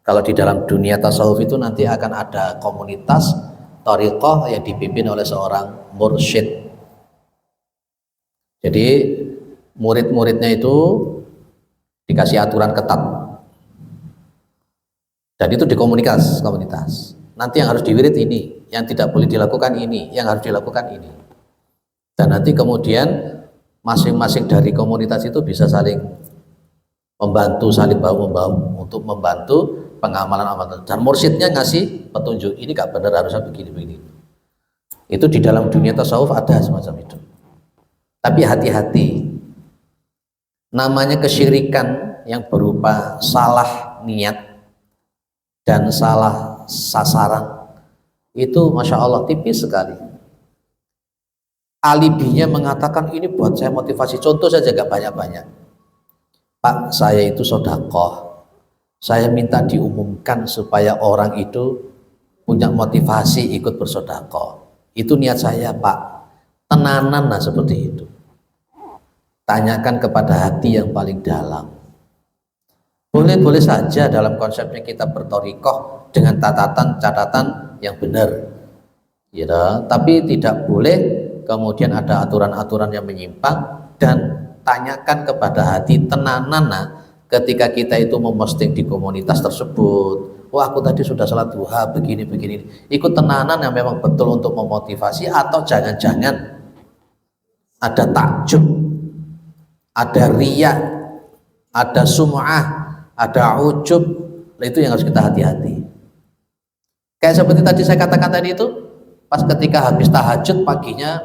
Kalau di dalam dunia tasawuf itu nanti akan ada komunitas thariqah yang dipimpin oleh seorang mursyid. Jadi murid-muridnya itu dikasih aturan ketat. Dan itu di komunitas. Nanti yang harus diwirid ini, yang tidak boleh dilakukan ini, yang harus dilakukan ini. Dan nanti kemudian masing-masing dari komunitas itu bisa saling membantu, saling bahu-membahu untuk membantu pengamalan-amalan. Dan mursyidnya ngasih petunjuk, ini gak benar, harusnya begini-begini. Itu di dalam dunia tasawuf ada semacam itu. Tapi hati-hati, namanya kesyirikan yang berupa salah niat dan salah sasaran itu Masya Allah tipis sekali. Alibinya mengatakan ini buat saya motivasi, contoh saja gak banyak-banyak. Pak, saya itu sodakoh, saya minta diumumkan supaya orang itu punya motivasi ikut bersodakoh. Itu niat saya Pak, tenanan lah seperti itu. Tanyakan kepada hati yang paling dalam. Boleh-boleh saja dalam konsepnya kita bertorikoh dengan catatan yang benar, ya, tapi tidak boleh kemudian ada aturan-aturan yang menyimpang. Dan tanyakan kepada hati tenanan ketika kita itu memposting di komunitas tersebut, wah aku tadi sudah salat duha begini, ikut tenanan yang memang betul untuk memotivasi, atau jangan-jangan ada takjub, ada riya, ada sum'ah, ada ujub. Itu yang harus kita hati-hati. Kayak seperti tadi saya katakan tadi itu, pas ketika habis tahajud paginya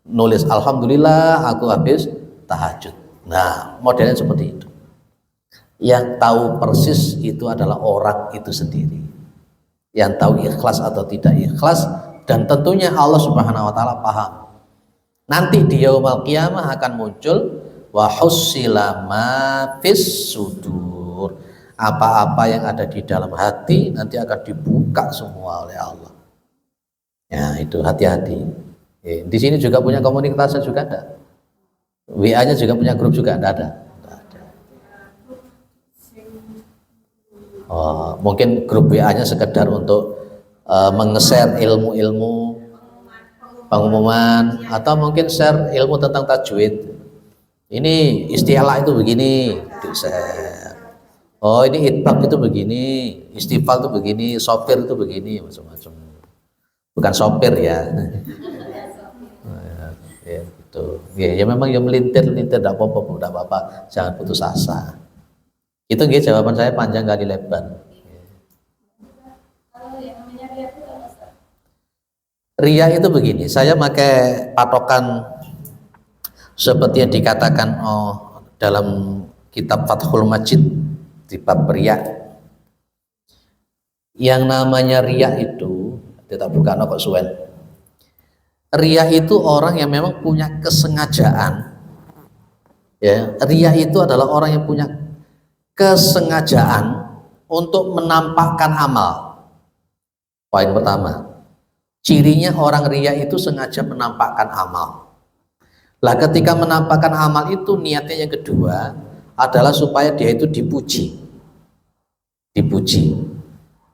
nulis alhamdulillah aku habis tahajud. Nah, modelnya seperti itu. Yang tahu persis itu adalah orang itu sendiri. Yang tahu ikhlas atau tidak ikhlas, dan tentunya Allah Subhanahu wa taala paham. Nanti di yaumul qiyamah akan muncul wa hussila ma fis sudur. Apa-apa yang ada di dalam hati nanti akan dibuka semua oleh Allah. Ya, itu hati-hati. Di sini juga punya komunitasnya juga ada. WA-nya juga punya grup juga ada. Oh, mungkin grup WA-nya sekedar untuk meng-share ilmu-ilmu pengumuman, atau mungkin share ilmu tentang tajwid. Ini istilah itu begini, di-share. Oh, ini itbaq itu begini, istifal itu begini, sopir itu begini, macam-macam. Bukan sopir ya. Ya, gitu. Ya memang yang melintir tidak apa-apa, jangan putus asa. Itu nggih jawaban saya, panjang kali lebar. Kalau yang namanya riya itu apa, Ustaz? Riya itu begini, saya pakai patokan seperti yang dikatakan dalam kitab Fathul Majid di bab riya. Yang namanya riya itu, kita buka kok suwen. Riya itu orang yang memang punya kesengajaan. Ya, riya itu adalah orang yang punya kesengajaan untuk menampakkan amal. Poin pertama, cirinya orang riya itu sengaja menampakkan amal. Lah ketika menampakkan amal itu, niatnya yang kedua adalah supaya dia itu dipuji.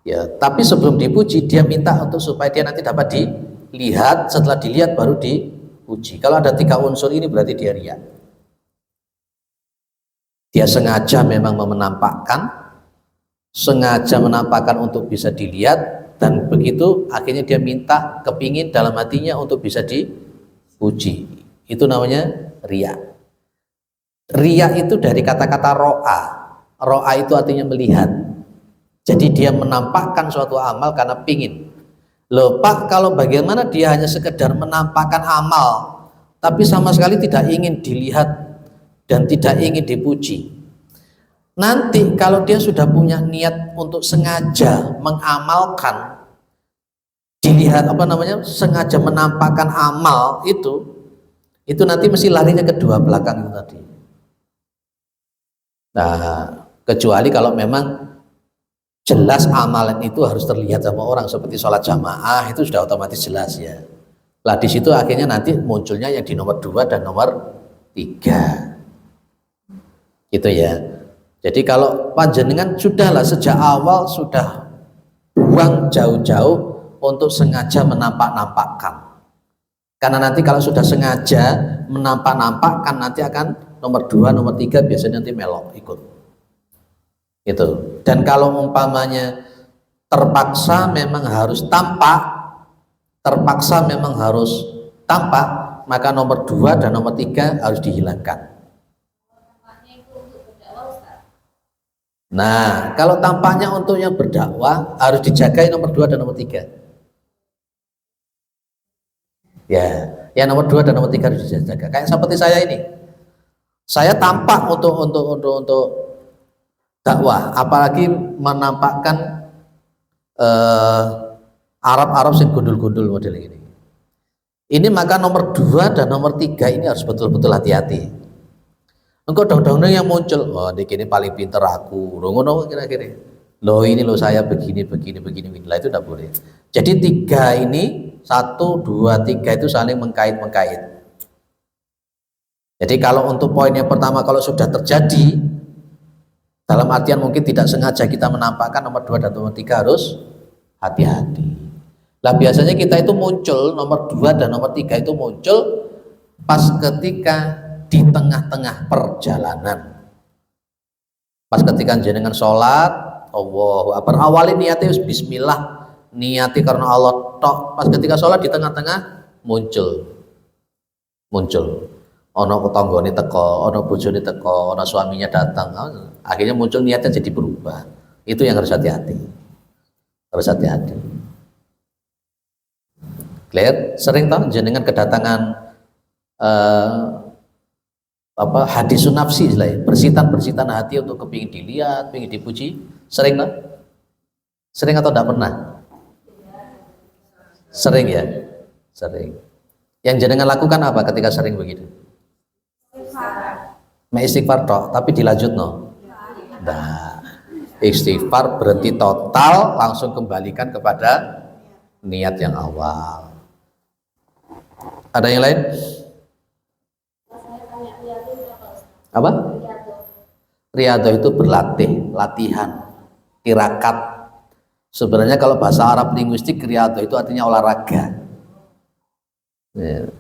Ya, tapi sebelum dipuji dia minta untuk supaya dia nanti dapat dilihat, setelah dilihat baru dipuji. Kalau ada 3 unsur ini berarti dia riya. Dia sengaja memang menampakkan, sengaja menampakkan untuk bisa dilihat, dan begitu akhirnya dia minta, kepingin dalam hatinya untuk bisa dipuji. Itu namanya riya. Riya itu dari kata-kata ro'a. Ro'a itu artinya melihat. Jadi dia menampakkan suatu amal karena pingin. Loh Pak, kalau bagaimana dia hanya sekedar menampakkan amal tapi sama sekali tidak ingin dilihat dan tidak ingin dipuji. Nanti kalau dia sudah punya niat untuk sengaja mengamalkan, dilihat melihat sengaja menampakkan amal itu nanti mesti larinya ke dua belakang itu tadi. Nah, kecuali kalau memang jelas amalan itu harus terlihat sama orang seperti sholat jamaah itu sudah otomatis jelas ya. Lah di situ akhirnya nanti munculnya yang di nomor 2 dan nomor 3. Gitu ya. Jadi kalau panjenengan sudahlah sejak awal sudah buang jauh-jauh untuk sengaja menampak-nampakkan. Karena nanti kalau sudah sengaja menampak-nampakkan nanti akan nomor 2, nomor 3 biasanya nanti melok ikut. Gitu. Dan kalau umpamanya terpaksa memang harus tampak, maka nomor 2 dan nomor 3 harus dihilangkan. Nah, kalau tampaknya untuk yang berdakwah harus dijaga nomor 2 dan nomor 3. Ya nomor 2 dan nomor 3 harus dijaga. Kayak seperti saya ini. Saya tampak untuk dakwah, apalagi menampakkan Arab yang gundul-gundul model ini. Ini maka nomor 2 dan nomor 3 ini harus betul-betul hati-hati. Engkau dong-dong yang muncul, ini paling pinter aku, ngono kira-kira. Loh ini loh saya begini, lah itu tidak boleh. Jadi 3 ini 1, 2, 3 itu saling mengkait-mengkait. Jadi kalau untuk poin yang pertama kalau sudah terjadi, dalam artian mungkin tidak sengaja kita menampakkan nomor 2 dan nomor 3 harus hati-hati. Lah biasanya kita itu muncul nomor 2 dan nomor 3 itu muncul pas ketika di tengah-tengah perjalanan. Pas ketika jenengan sholat, Allahu Akbar, awalnya niatnya bismillah, niati karena Allah tok. Pas ketika sholat di tengah-tengah muncul. Ono tetanggane teko, ono bojone teko, ono suaminya datang. Akhirnya muncul niatnya jadi berubah. Itu yang harus hati-hati. Clear? Sering toh jenengan kedatangan hadisun nafsi istilahnya, persitan hati untuk kepingin dilihat, kepingin dipuji. Sering toh? Sering atau tidak pernah? Sering ya? Sering. Yang jenengan lakukan apa ketika sering begitu? Istighfar toh, tapi dilanjut no. Nah, istighfar berhenti total, langsung kembalikan kepada niat yang awal. Ada yang lain? Apa? Riyadhah itu berlatih, latihan, tirakat. Sebenarnya kalau bahasa Arab linguistik riyadhah itu artinya olahraga.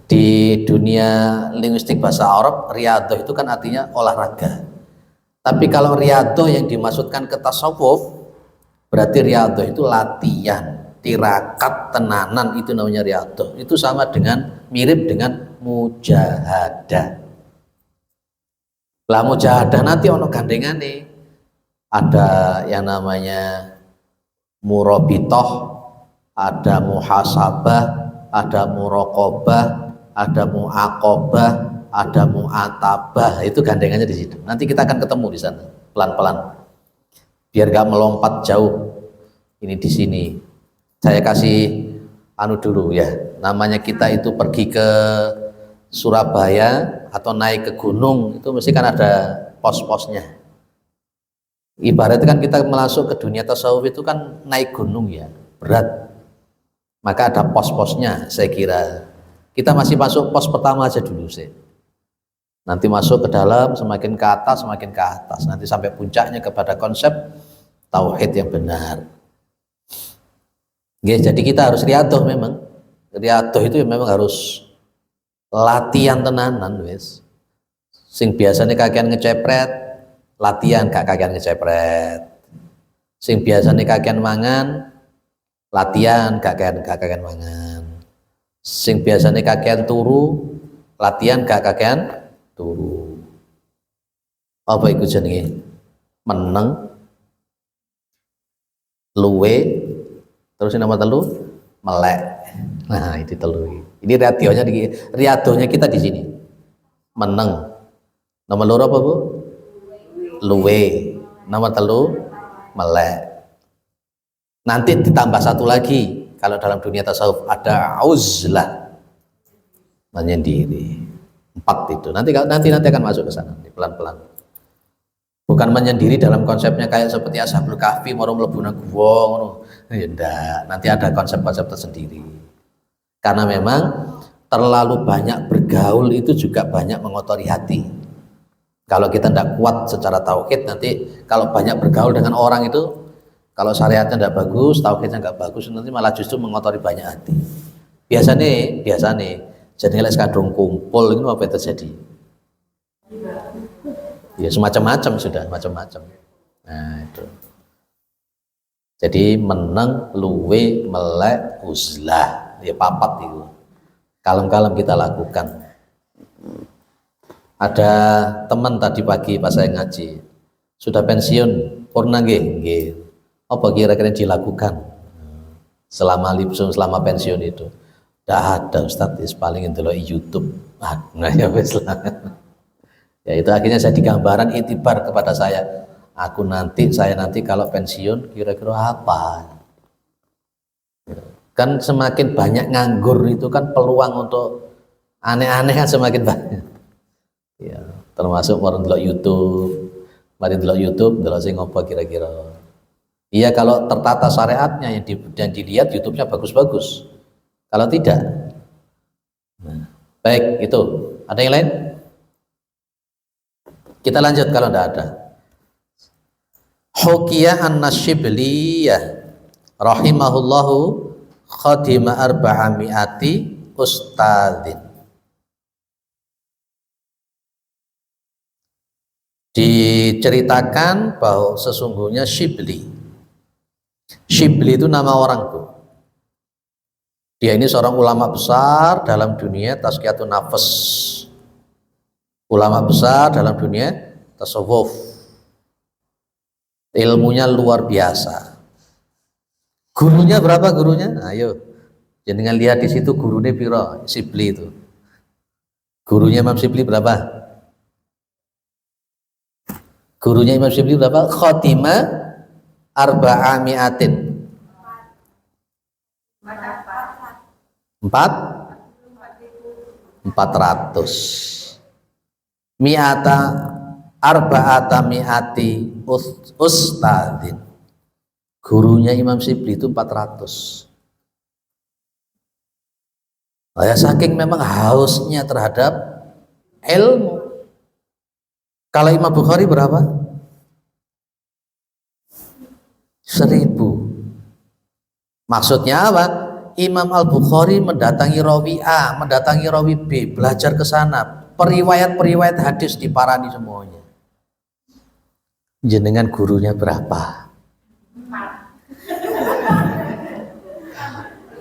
Di dunia linguistik bahasa Arab, riyadhah itu kan artinya olahraga. Tapi kalau riyadhah yang dimaksudkan ke tasawuf, berarti riyadhah itu latihan, tirakat, tenanan, itu namanya riyadhah. Itu sama dengan, mirip dengan mujahadah. Lah mujahadah nanti ono gandengane, ada yang namanya murabitoh, ada muhasabah, ada muraqabah, ada muaqabah, ada muatabah. Itu gandengannya di situ. Nanti kita akan ketemu di sana pelan-pelan. Biar gak melompat jauh. Ini di sini. Saya kasih dulu ya. Namanya kita itu pergi ke Surabaya atau naik ke gunung, itu mesti kan ada pos-posnya. Ibaratnya kan kita masuk ke dunia tasawuf itu kan naik gunung ya, berat. Maka ada pos-posnya, saya kira. Kita masih masuk pos pertama aja dulu sih. Nanti masuk ke dalam, semakin ke atas, nanti sampai puncaknya kepada konsep tauhid yang benar. Jadi kita harus riyadhah memang. Riyadhah itu memang harus latihan tenanan wis. Sing biasanya kakean ngecepret, latihan gak kakean ngecepret. Sing biasanya kakean mangan, latihan gak kakean mangan. Sing biasanya kakean turu, latihan gak kakean turu. Apa iku jenenge? Meneng, luwe, terus nama telu melek. Nah, itu telu. Ini riyadhahnya kita di sini. Meneng. Nomor loro apa, Bu? Luwe. Nomor telu melek. Nanti ditambah satu lagi Kalau dalam dunia tasawuf ada uzlah, menyendiri. 4 itu. Nanti akan masuk ke sana pelan-pelan. Bukan menyendiri dalam konsepnya kayak seperti Ashabul Kahfi mau mlebu nang guwa ngono. Ya ndak, nanti ada konsep-konsep tersendiri. Karena memang terlalu banyak bergaul itu juga banyak mengotori hati. Kalau kita tidak kuat secara tauhid, nanti kalau banyak bergaul dengan orang itu, kalau syariatnya tidak bagus, tauhidnya nggak bagus, nanti malah justru mengotori banyak hati. Biasa nih, jadi lek kadung kumpul ini apa yang terjadi? Ya semacam-macam sudah, macam-macam. Nah itu. Jadi meneng, luwe, melek, uzlah, ya papat itu. Kalem-kalem kita lakukan. Ada teman tadi pagi pas saya ngaji, sudah pensiun, purna nggih. Apa kira-kira dilakukan selama lipsum, selama pensiun itu? Tidak ada Ustadz, paling ndelok YouTube. Nah ya wis lah. Ya itu akhirnya saya digambaran itibar kepada saya. Saya nanti kalau pensiun kira-kira apa? Kan semakin banyak nganggur itu kan peluang untuk aneh-aneh kan semakin banyak. Ya, termasuk orang delok YouTube, delok sing apa kira-kira. Iya kalau tertata syariatnya yang dilihat YouTube-nya bagus-bagus. Kalau tidak, nah, baik itu. Ada yang lain? Kita lanjut kalau tidak ada. Hukiyah an-Nasyibliyah rahimahullahu khadima arba'ami'ati ustadzin. Diceritakan bahwa sesungguhnya Syibli itu nama orang tuh. Dia ini seorang ulama besar dalam dunia tazkiyatun nafas, ulama besar dalam dunia tasawuf, ilmunya luar biasa. Gurunya berapa gurunya? Ayo jangan lihat di situ gurunya piro. Syibli itu gurunya Imam Syibli berapa? Gurunya Imam Syibli berapa? Khotimah arba'ami'atin. 400 mi'ata arba'ata mi'ati ustadzin. Gurunya Imam Syibli itu 400. Ya saking memang hausnya terhadap ilmu. Kalau Imam Bukhari berapa? 1000. Maksudnya apa? Imam Al-Bukhari mendatangi rawi A, mendatangi rawi B, belajar ke sana. Periwayat-periwayat hadis diparani semuanya. Jenengan gurunya berapa?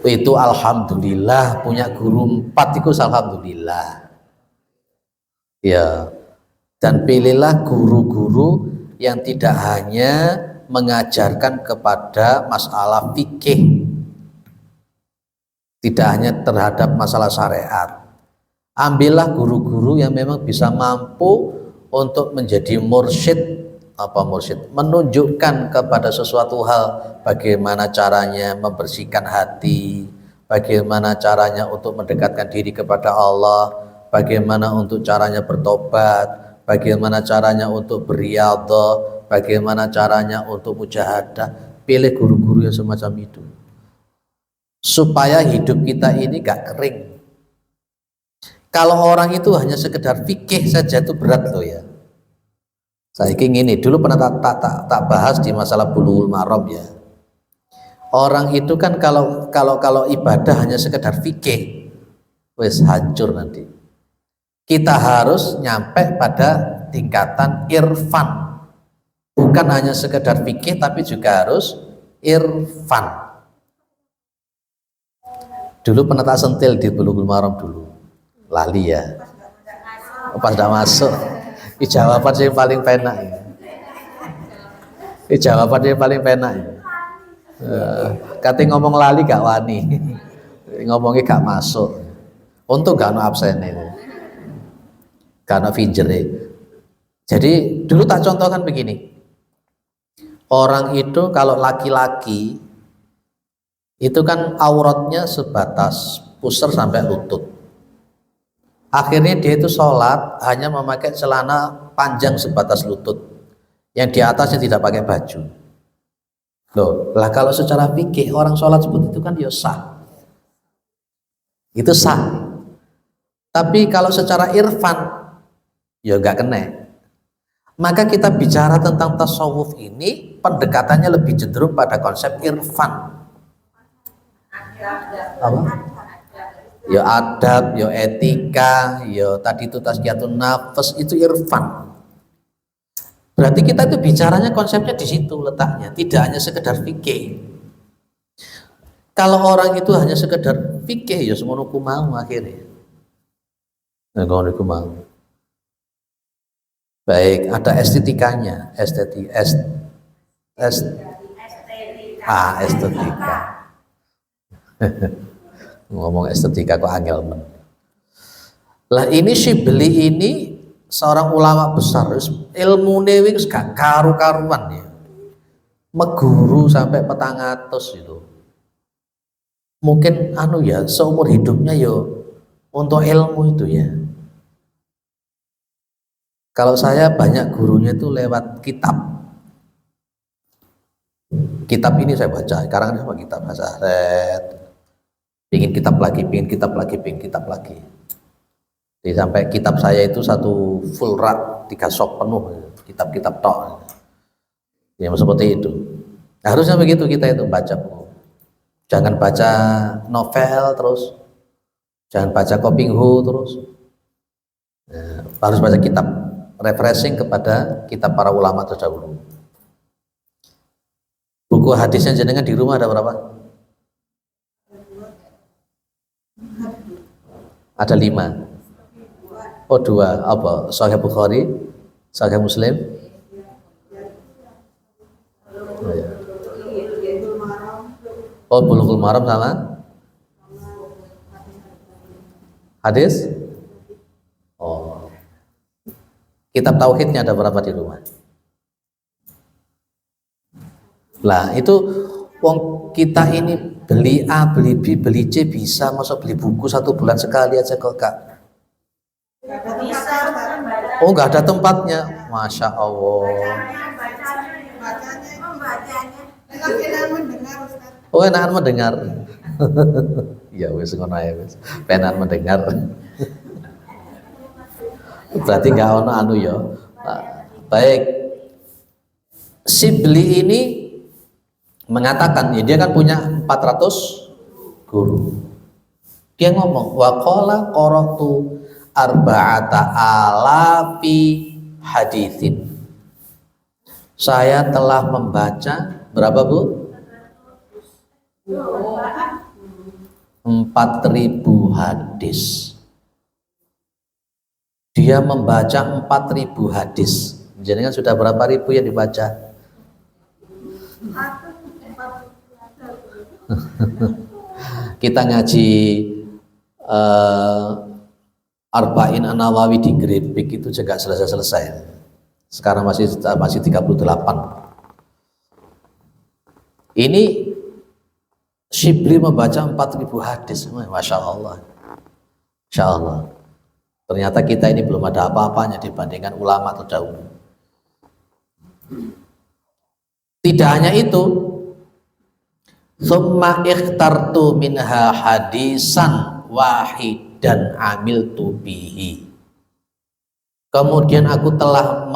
Itu alhamdulillah punya guru 4 itu alhamdulillah. Ya. Dan pilihlah guru-guru yang tidak hanya mengajarkan kepada masalah fikih, tidak hanya terhadap masalah syariat. Ambillah guru-guru yang memang bisa mampu untuk menjadi mursyid, menunjukkan kepada sesuatu hal bagaimana caranya membersihkan hati, bagaimana caranya untuk mendekatkan diri kepada Allah, bagaimana untuk caranya bertobat, bagaimana caranya untuk berriyadhah, bagaimana caranya untuk mujahadah. Pilih guru-guru yang semacam itu supaya hidup kita ini gak kering. Kalau orang itu hanya sekedar fikih saja itu berat loh ya. Saya ingin ini dulu pernah tak bahas di masalah Bulughul Maram ya. Orang itu kan kalau ibadah hanya sekedar fikih, wes hancur nanti. Kita harus nyampe pada tingkatan irfan, bukan hanya sekedar fikih tapi juga harus irfan. Dulu pernah tak sentil di Bulughul Maram dulu, lali ya. Pas udah masuk, jawaban sih paling penak. Jawaban yang paling penak. Kati ngomong lali gak wani, ngomongnya gak masuk. Untung gak ada absen ini. Karena finjere. Jadi dulu tak contohkan begini. Orang itu kalau laki-laki itu kan auratnya sebatas pusar sampai lutut. Akhirnya dia itu sholat hanya memakai celana panjang sebatas lutut, yang di atasnya tidak pakai baju. Loh, lah kalau secara fikih orang sholat seperti itu kan ya sah, itu sah. Tapi kalau secara irfan ya nggak kena. Maka kita bicara tentang tasawuf ini pendekatannya lebih cenderung pada konsep irfan. Apa? Ya adab, ya etika, ya tadi itu tazkiyatun nafs, itu irfan. Berarti kita itu bicaranya konsepnya di situ letaknya, tidak hanya sekedar fikih. Kalau orang itu hanya sekedar fikih ya semono ku mau akhirnya. Nah, ngono ku mau. Baik, ada estetikanya, estetika. Ngomong estetika kok angel men. Lah ini Syibli ini seorang ulama besar, ilmune wis gak karu-karuan ya. Meguru sampai 400 itu. Mungkin anu ya, seumur hidupnya yo untuk ilmu itu ya. Kalau saya banyak gurunya itu lewat kitab. Kitab ini saya baca, sekarang sama kitab bahasa Arab. Pingin kitab lagi, pingin kitab lagi, pingin kitab lagi. Jadi sampai kitab saya itu satu full rak, 3 sok penuh, kitab-kitab tok. Yang seperti itu. Harusnya begitu kita itu baca buku. Jangan baca novel terus, jangan baca Kopinghu terus. Nah, harus baca kitab, refreshing kepada kitab para ulama terdahulu. Buku hadisnya jenengan di rumah ada berapa? Ada 5. Oh 2, apa? Sahih Bukhari, Sahih Muslim. Oh, ya. Oh Bulughul Maram sama hadis. Oh, kitab tauhidnya ada berapa di rumah? Lah itu wong kita ini beli A, beli B, beli C bisa, masa beli buku 1 bulan sekali aja kok Kak? Oh nggak ada tempatnya, Masya Allah. Oh enakan mendengar. Ya wes ngono ae wes. Penan mendengar. Berarti nggak ono anu ya. Baik. Syibli ini mengatakan ya dia kan punya 400 guru. Dia ngomong wa qala qara'tu arba'ata alafi haditsin. Saya telah membaca berapa Bu? 4.000 hadis. Dia membaca 4.000 hadis. Jadi kan sudah berapa ribu yang dibaca? Kita ngaji Arba'in An-Nawawi di Grebek itu juga selesai. Sekarang masih 38. Ini Syibli membaca 4.000 hadis. Masya Allah. Masya Allah. Ternyata kita ini belum ada apa-apanya dibandingkan ulama terdahulu. Tidak hanya itu, summa ikhtartu minha hadisan wahidan amiltu bihi. Kemudian aku telah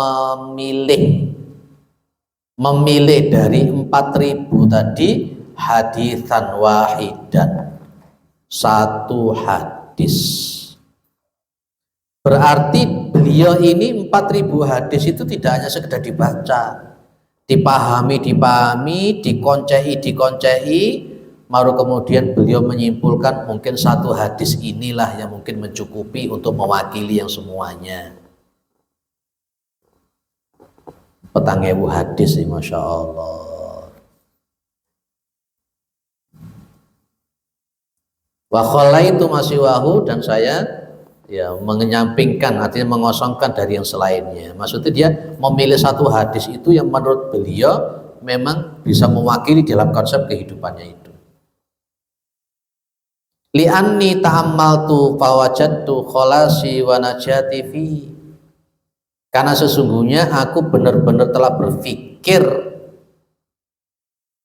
memilih dari 4.000 tadi hadisan wahidan, 1 hadis. Berarti beliau ini 4.000 hadis itu tidak hanya sekedar dibaca, dipahami, dikoncei, baru kemudian beliau menyimpulkan mungkin 1 hadis inilah yang mungkin mencukupi untuk mewakili yang semuanya. 4.000 hadis, Masya Allah. Wa khalaitu masiwahu, dan saya ya menyampingkan, artinya mengosongkan dari yang selainnya. Maksudnya dia memilih 1 hadis itu yang menurut beliau memang bisa mewakili dalam konsep kehidupannya itu. li'anni ta'ammaltu fawajadtu kholasi wa najati fi, karena sesungguhnya aku benar-benar telah berpikir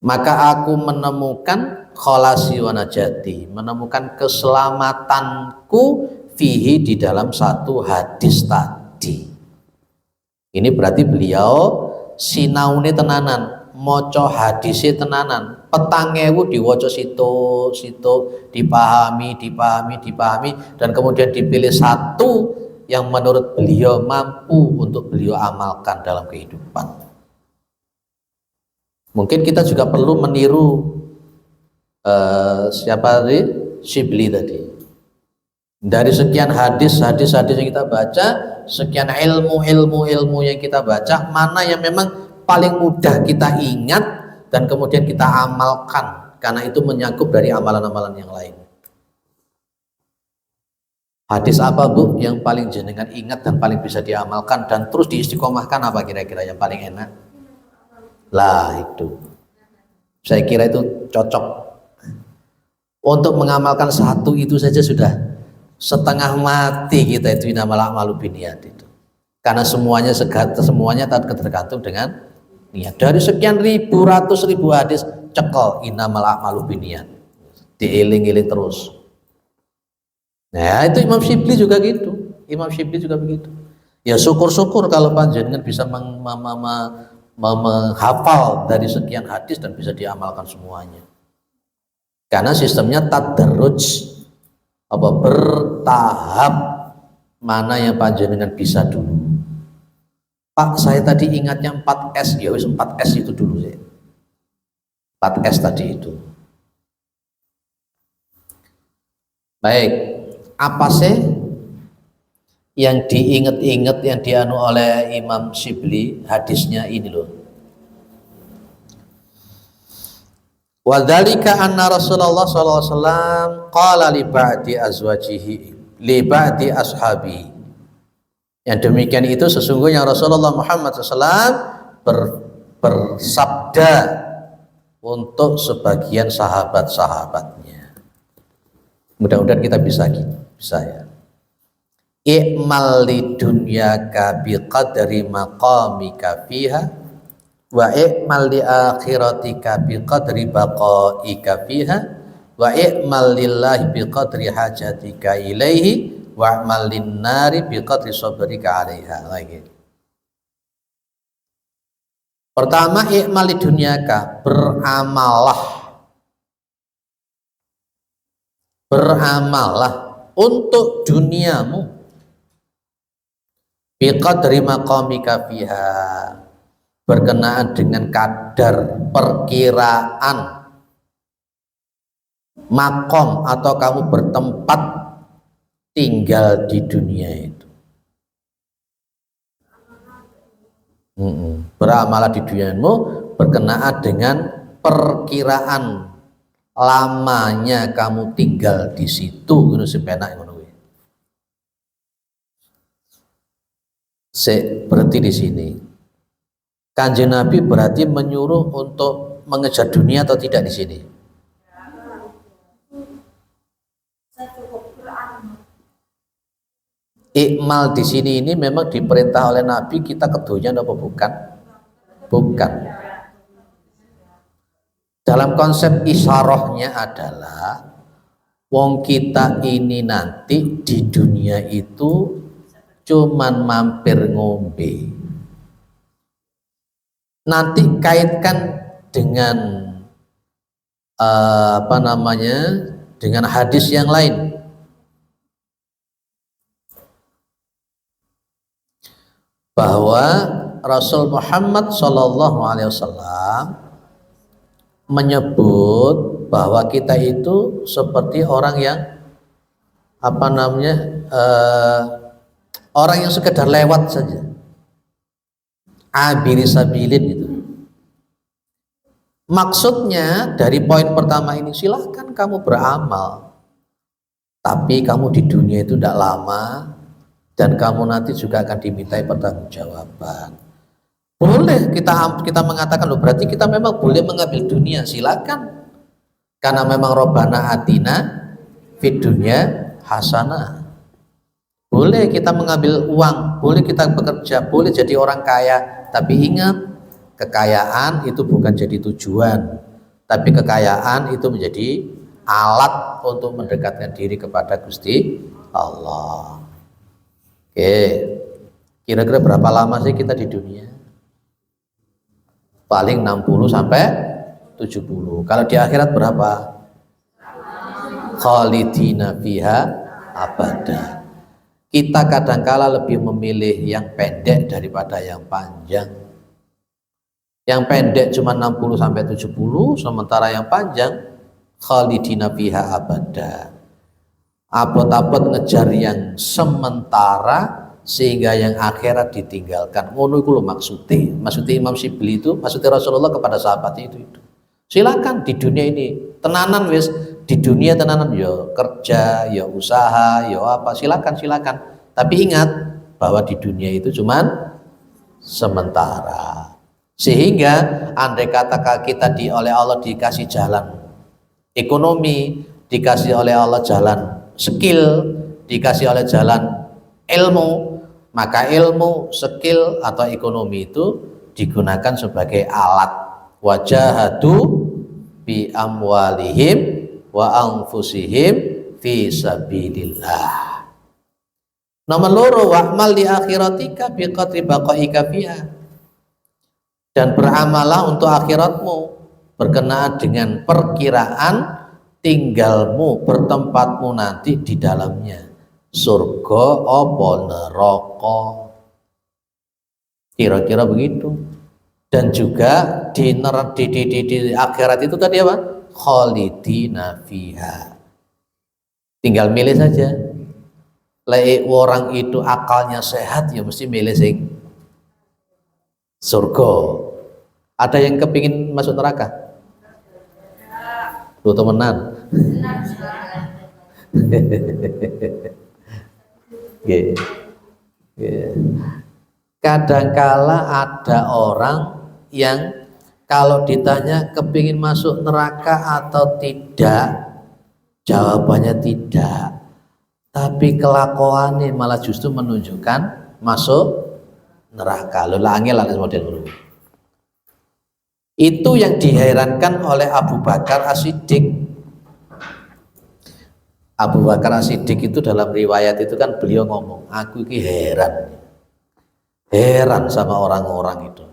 maka aku menemukan kholasi wa najati, menemukan keselamatanku fihi, di dalam satu hadis tadi. Ini berarti beliau sinaune tenanan, moco hadise tenanan, petang ewu diwaca situ dipahami, dan kemudian dipilih satu yang menurut beliau mampu untuk beliau amalkan dalam kehidupan. Mungkin kita juga perlu meniru siapa tadi? Shibli tadi. Dari sekian hadis yang kita baca, sekian ilmu yang kita baca, mana yang memang paling mudah kita ingat dan kemudian kita amalkan, karena itu menyangkut dari amalan-amalan yang lain. Hadis apa Bu yang paling jenengan ingat dan paling bisa diamalkan dan terus diistiqomahkan, apa kira-kira yang paling enak? Lah itu, saya kira itu cocok. Untuk mengamalkan satu itu saja sudah setengah mati kita itu, innamal a'malu binniyat itu. Karena semuanya tergantung dengan niat. Dari sekian ratus ribu hadis, cekel innamal a'malu binniyat, diiling-iling terus. Nah itu Imam Syibli juga gitu, begitu. Ya syukur-syukur kalau panjenengan bisa menghafal dari sekian hadis dan bisa diamalkan semuanya. Karena sistemnya tadarruj, bertahap, mana yang panjenengan bisa dulu. Pak, saya tadi ingatnya 4S, ya wis 4S itu dulu ya. 4S tadi itu. Baik, apa sih yang diingat-ingat yang dianu oleh Imam Syibli? Hadisnya ini loh. Wadzalika anna Rasulullah sallallahu alaihi wasallam qala li ba'di azwajihi li ba'di ashabi. Yang demikian itu sesungguhnya Rasulullah Muhammad SAW bersabda untuk sebagian sahabat-sahabatnya. Mudah-mudahan kita bisa ya. I'mal li dunyaka biqadri maqamika fiha wa i'mal li akhiratika biqadri baqaika fiha wa i'mal lillahi biqadri hajatika ilaihi wa i'mal linnari biqadri sabrika 'alaiha. Lagi. Pertama, i'mal li dunyaka, beramallah untuk duniamu, biqadri maqamika fiha, berkenaan dengan kadar perkiraan makom atau kamu bertempat tinggal di dunia itu. Beramalah di duniamu berkenaan dengan perkiraan lamanya kamu tinggal di situ. Ngono sepenak ngono kuwi. Berhenti di sini. Kanjeng Nabi berarti menyuruh untuk mengejar dunia atau tidak di sini? Ikmal di sini ini memang diperintah oleh Nabi kita kedunya apa bukan? Bukan. Dalam konsep isyarahnya adalah wong kita ini nanti di dunia itu cuman mampir ngombe. Nanti kaitkan dengan dengan hadis yang lain. Bahwa Rasul Muhammad SAW menyebut bahwa kita itu seperti orang yang orang yang sekedar lewat saja, abiri sabilin itu. Maksudnya dari poin pertama ini, silahkan kamu beramal, tapi kamu di dunia itu tidak lama dan kamu nanti juga akan dimintai pertanggungjawaban. Boleh kita mengatakan loh, berarti kita memang boleh mengambil dunia, silakan. Karena memang Robbana atina fid dunya hasanah. Boleh kita mengambil uang, boleh kita bekerja, boleh jadi orang kaya, tapi ingat, kekayaan itu bukan jadi tujuan, tapi kekayaan itu menjadi alat untuk mendekatkan diri kepada Gusti Allah. Oke, kira-kira berapa lama sih kita di dunia? Paling 60 sampai 70. Kalau di akhirat berapa? Khalidina fiha abada. Kita kadangkala lebih memilih yang pendek daripada yang panjang. Yang pendek cuma 60 sampai 70, sementara yang panjang khalidina fiha abada. Abot-abot ngejar yang sementara sehingga yang akhirat ditinggalkan. Ngono iku lho maksudnya. Maksudnya Imam Syibli itu, maksudnya Rasulullah kepada sahabat itu. Silakan di dunia ini tenanan wis, di dunia tenanan ya kerja, ya usaha, ya apa, silakan. Tapi ingat bahwa di dunia itu cuman sementara. Sehingga andai kata kita oleh Allah dikasih jalan ekonomi, dikasih oleh Allah jalan skill, dikasih oleh jalan ilmu, maka ilmu, skill atau ekonomi itu digunakan sebagai alat wajahadu bi amwalihim wa anfusihim fi sabilillah. Nomor loro, wa'mal li akhiratika bi qadri baqaika fiha. Dan beramalah untuk akhiratmu berkenaan dengan perkiraan tinggalmu, bertempatmu nanti di dalamnya. Surga apa neraka. Kira-kira begitu. Dan juga di akhirat itu tadi apa? Khalidina fiha. Tinggal milih saja. Lek orang itu akalnya sehat ya mesti milih sing surga. Ada yang kepingin masuk neraka? Lu temenan. Kadangkala ada orang yang kalau ditanya kepingin masuk neraka atau tidak, jawabannya tidak. Tapi kelakuannya malah justru menunjukkan masuk neraka. Lola angel model dulu. Itu yang diherankan oleh Abu Bakar As-Siddiq. Abu Bakar As-Siddiq itu dalam riwayat itu kan beliau ngomong, aku ini heran sama orang-orang itu.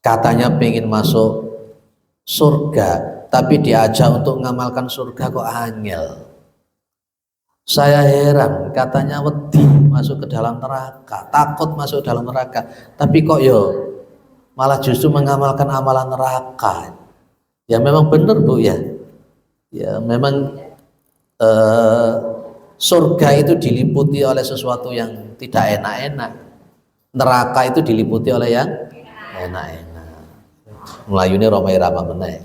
Katanya pengen masuk surga, tapi diajak untuk mengamalkan surga kok angel. Saya heran, katanya wedi masuk ke dalam neraka, takut masuk dalam neraka, tapi kok malah justru mengamalkan amalan neraka. Ya memang benar Bu ya. Ya memang surga itu diliputi oleh sesuatu yang tidak enak-enak. Neraka itu diliputi oleh yang enak-enak. Melayune romai rama meneh.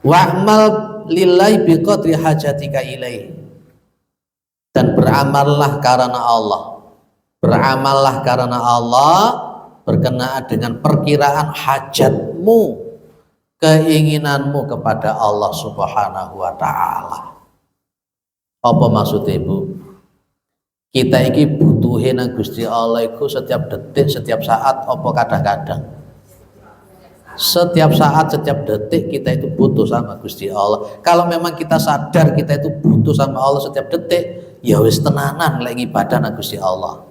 Wa'mal lillahi biqadri hajatika ilaih. Dan beramallah karena Allah. Beramallah karena Allah berkenaan dengan perkiraan hajatmu, keinginanmu kepada Allah Subhanahu wa taala. Apa maksudnya Bu? Kita ini butuhin Gusti Allah itu setiap detik, setiap saat, apa kadang-kadang. Setiap saat, setiap detik kita itu butuh sama Gusti Allah. Kalau memang kita sadar kita itu butuh sama Allah setiap detik, ya wis tenanan lek ibadah nang Gusti Allah.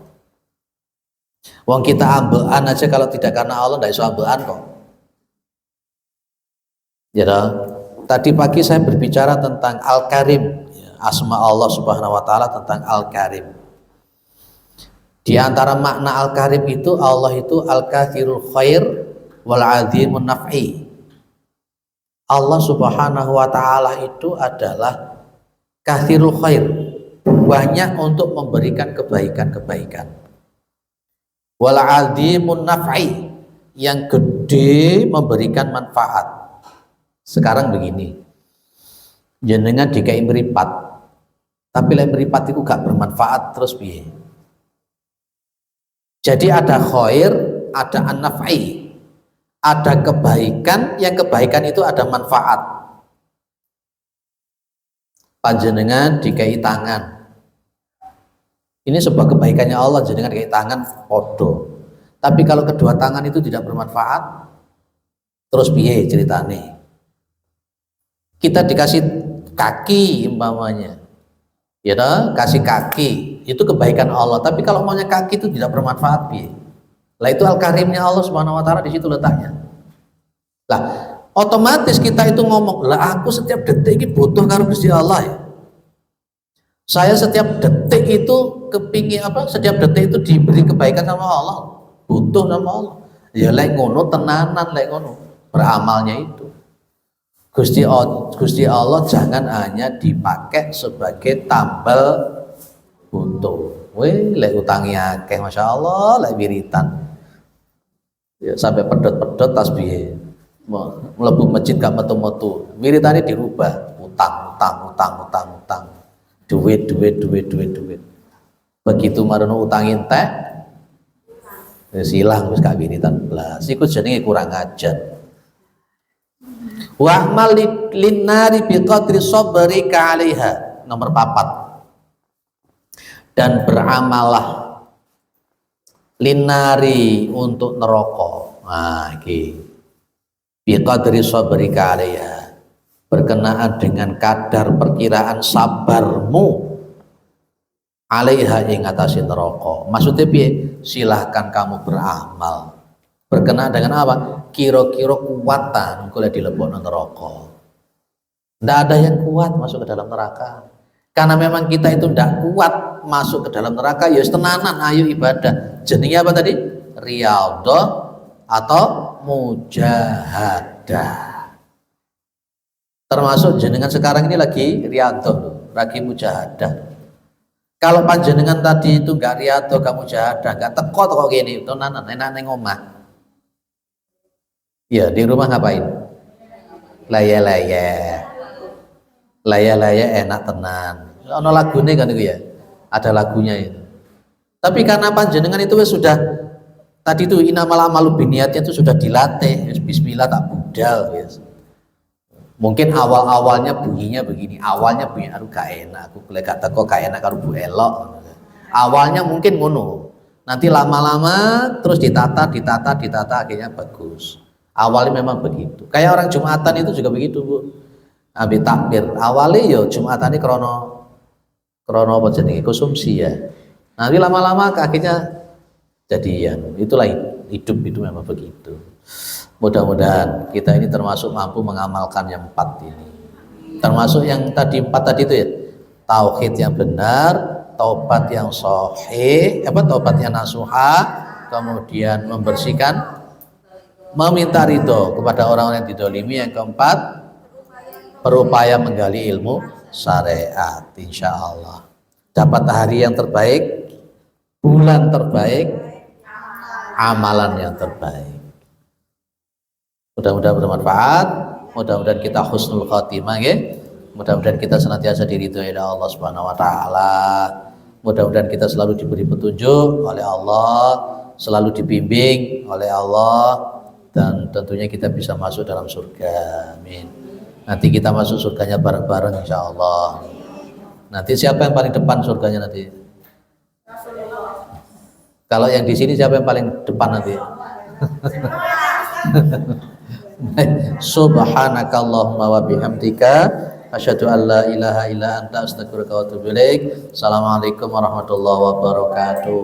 Wong kita ambekan aja kalau tidak karena Allah ndak iso ambekan kok. Ya toh? Tadi pagi saya berbicara tentang Al-Karim, asma Allah Subhanahu wa taala tentang Al-Karim. Di antara makna Al-Karim itu Allah itu Al-Kathirul Khair wal Azimun Naf'i. Allah Subhanahu wa taala itu adalah Kathirul Khair, banyak untuk memberikan kebaikan-kebaikan. Wal Azimun Naf'i, yang gede memberikan manfaat. Sekarang begini, jenengan dikai meripat, tapi lek meripat itu gak bermanfaat terus piye? Jadi ada khair, ada an-naf'i, ada kebaikan, yang kebaikan itu ada manfaat. panjenengan dikai tangan. Ini sebuah kebaikannya Allah, jenengan dikai tangan podo. Tapi kalau kedua tangan itu tidak bermanfaat, terus piye ceritane? Kita dikasih kaki umpamanya, ya toh, kasih kaki itu kebaikan Allah. Tapi kalau maunya kaki itu tidak bermanfaat piye? Lah itu al-karimnya Allah Subhanahu wa taala, di situ letaknya. Lah otomatis kita itu ngomong, lah aku setiap detik ini butuh karo Gusti Allah ya. Saya setiap detik itu kepingin apa? Setiap detik itu diberi kebaikan sama Allah, butuh sama Allah. Ya lek ngono tenanan, lek ngono beramalnya itu. Gusti Allah jangan hanya dipakai sebagai tambal butuh. Weh, lek utangi akeh, masya Allah, lek wiritan. Ya, sampai pedot-pedot tasbih. Mlebu masjid gak metu-metu. Wiritane dirubah, utang. Duit. Begitu marono utang entek, silang wis gak wiritan blas. Iku jenenge kurang ajar. Wa amal linnari biqadri sabrika 'alaiha. Nomor 4. Dan beramalah linnari untuk neraka. Nah, iki biqadri sabrika 'alaiha. Berkenaan dengan kadar perkiraan sabarmu 'alaiha ing atase neraka. Maksudnya piye? Silahkan kamu beramal. Berkenaan dengan apa? Kira-kira kuatan kalau dilebokno neraka. Tidak ada yang kuat masuk ke dalam neraka. Karena memang kita itu tidak kuat masuk ke dalam neraka, ya tenanan ayo ibadah. Jenenge apa tadi? Riyadhah atau mujahadah. Termasuk jenengan sekarang ini lagi riyadhah, lagi mujahadah. Kalau panjenengan tadi itu enggak riyadhah, enggak mujahadah, enggak teko kok gini, tenanan enak ning omah. Ya, di rumah ngapain? Laya-laya enak tenan. Ono lagune kan itu ya. Ada lagunya itu. Tapi karena panjenengan itu sudah tadi itu inamal amalu biniatnya itu sudah dilatih. Bismillah tak budal gitu. Mungkin awal-awalnya bunyinya begini. Awalnya bunyi aduh gak enak. Aku gak teko gak enak karo Bu Elok. Awalnya mungkin ngono. Nanti lama-lama terus ditata akhirnya bagus. Awalnya memang begitu. Kayak orang Jumatan itu juga begitu, Bu. Habis takbir. Awalnya yo Jumatan ini krono apa jenenge konsumsi ya. Nanti lama-lama akhirnya jadian. Itulah hidup itu memang begitu. Mudah-mudahan kita ini termasuk mampu mengamalkan yang 4 ini. Termasuk yang tadi 4 tadi itu ya. Tauhid yang benar, taubat yang sahih, taubat yang nasuha, kemudian membersihkan, meminta ridho kepada orang-orang yang didolimi. Yang keempat, berupaya menggali ilmu syariat. Insya Allah dapat hari yang terbaik, bulan terbaik, amalan yang terbaik. Mudah-mudahan bermanfaat, mudah-mudahan kita husnul khatimah ya. Mudah-mudahan kita senantiasa diridhoi oleh Allah Subhanahu wa taala. Mudah-mudahan kita selalu diberi petunjuk oleh Allah, selalu dibimbing oleh Allah, dan tentunya kita bisa masuk dalam surga. Amin. Nanti kita masuk surganya bareng-bareng insya Allah. Nanti siapa yang paling depan surganya nanti? Kalau yang di sini siapa yang paling depan nanti? Subhanakallahumma wa bihamdika asyhadu an la ilaha illa anta astaghfiruka wa atubu ilaik. Assalamualaikum warahmatullahi wabarakatuh.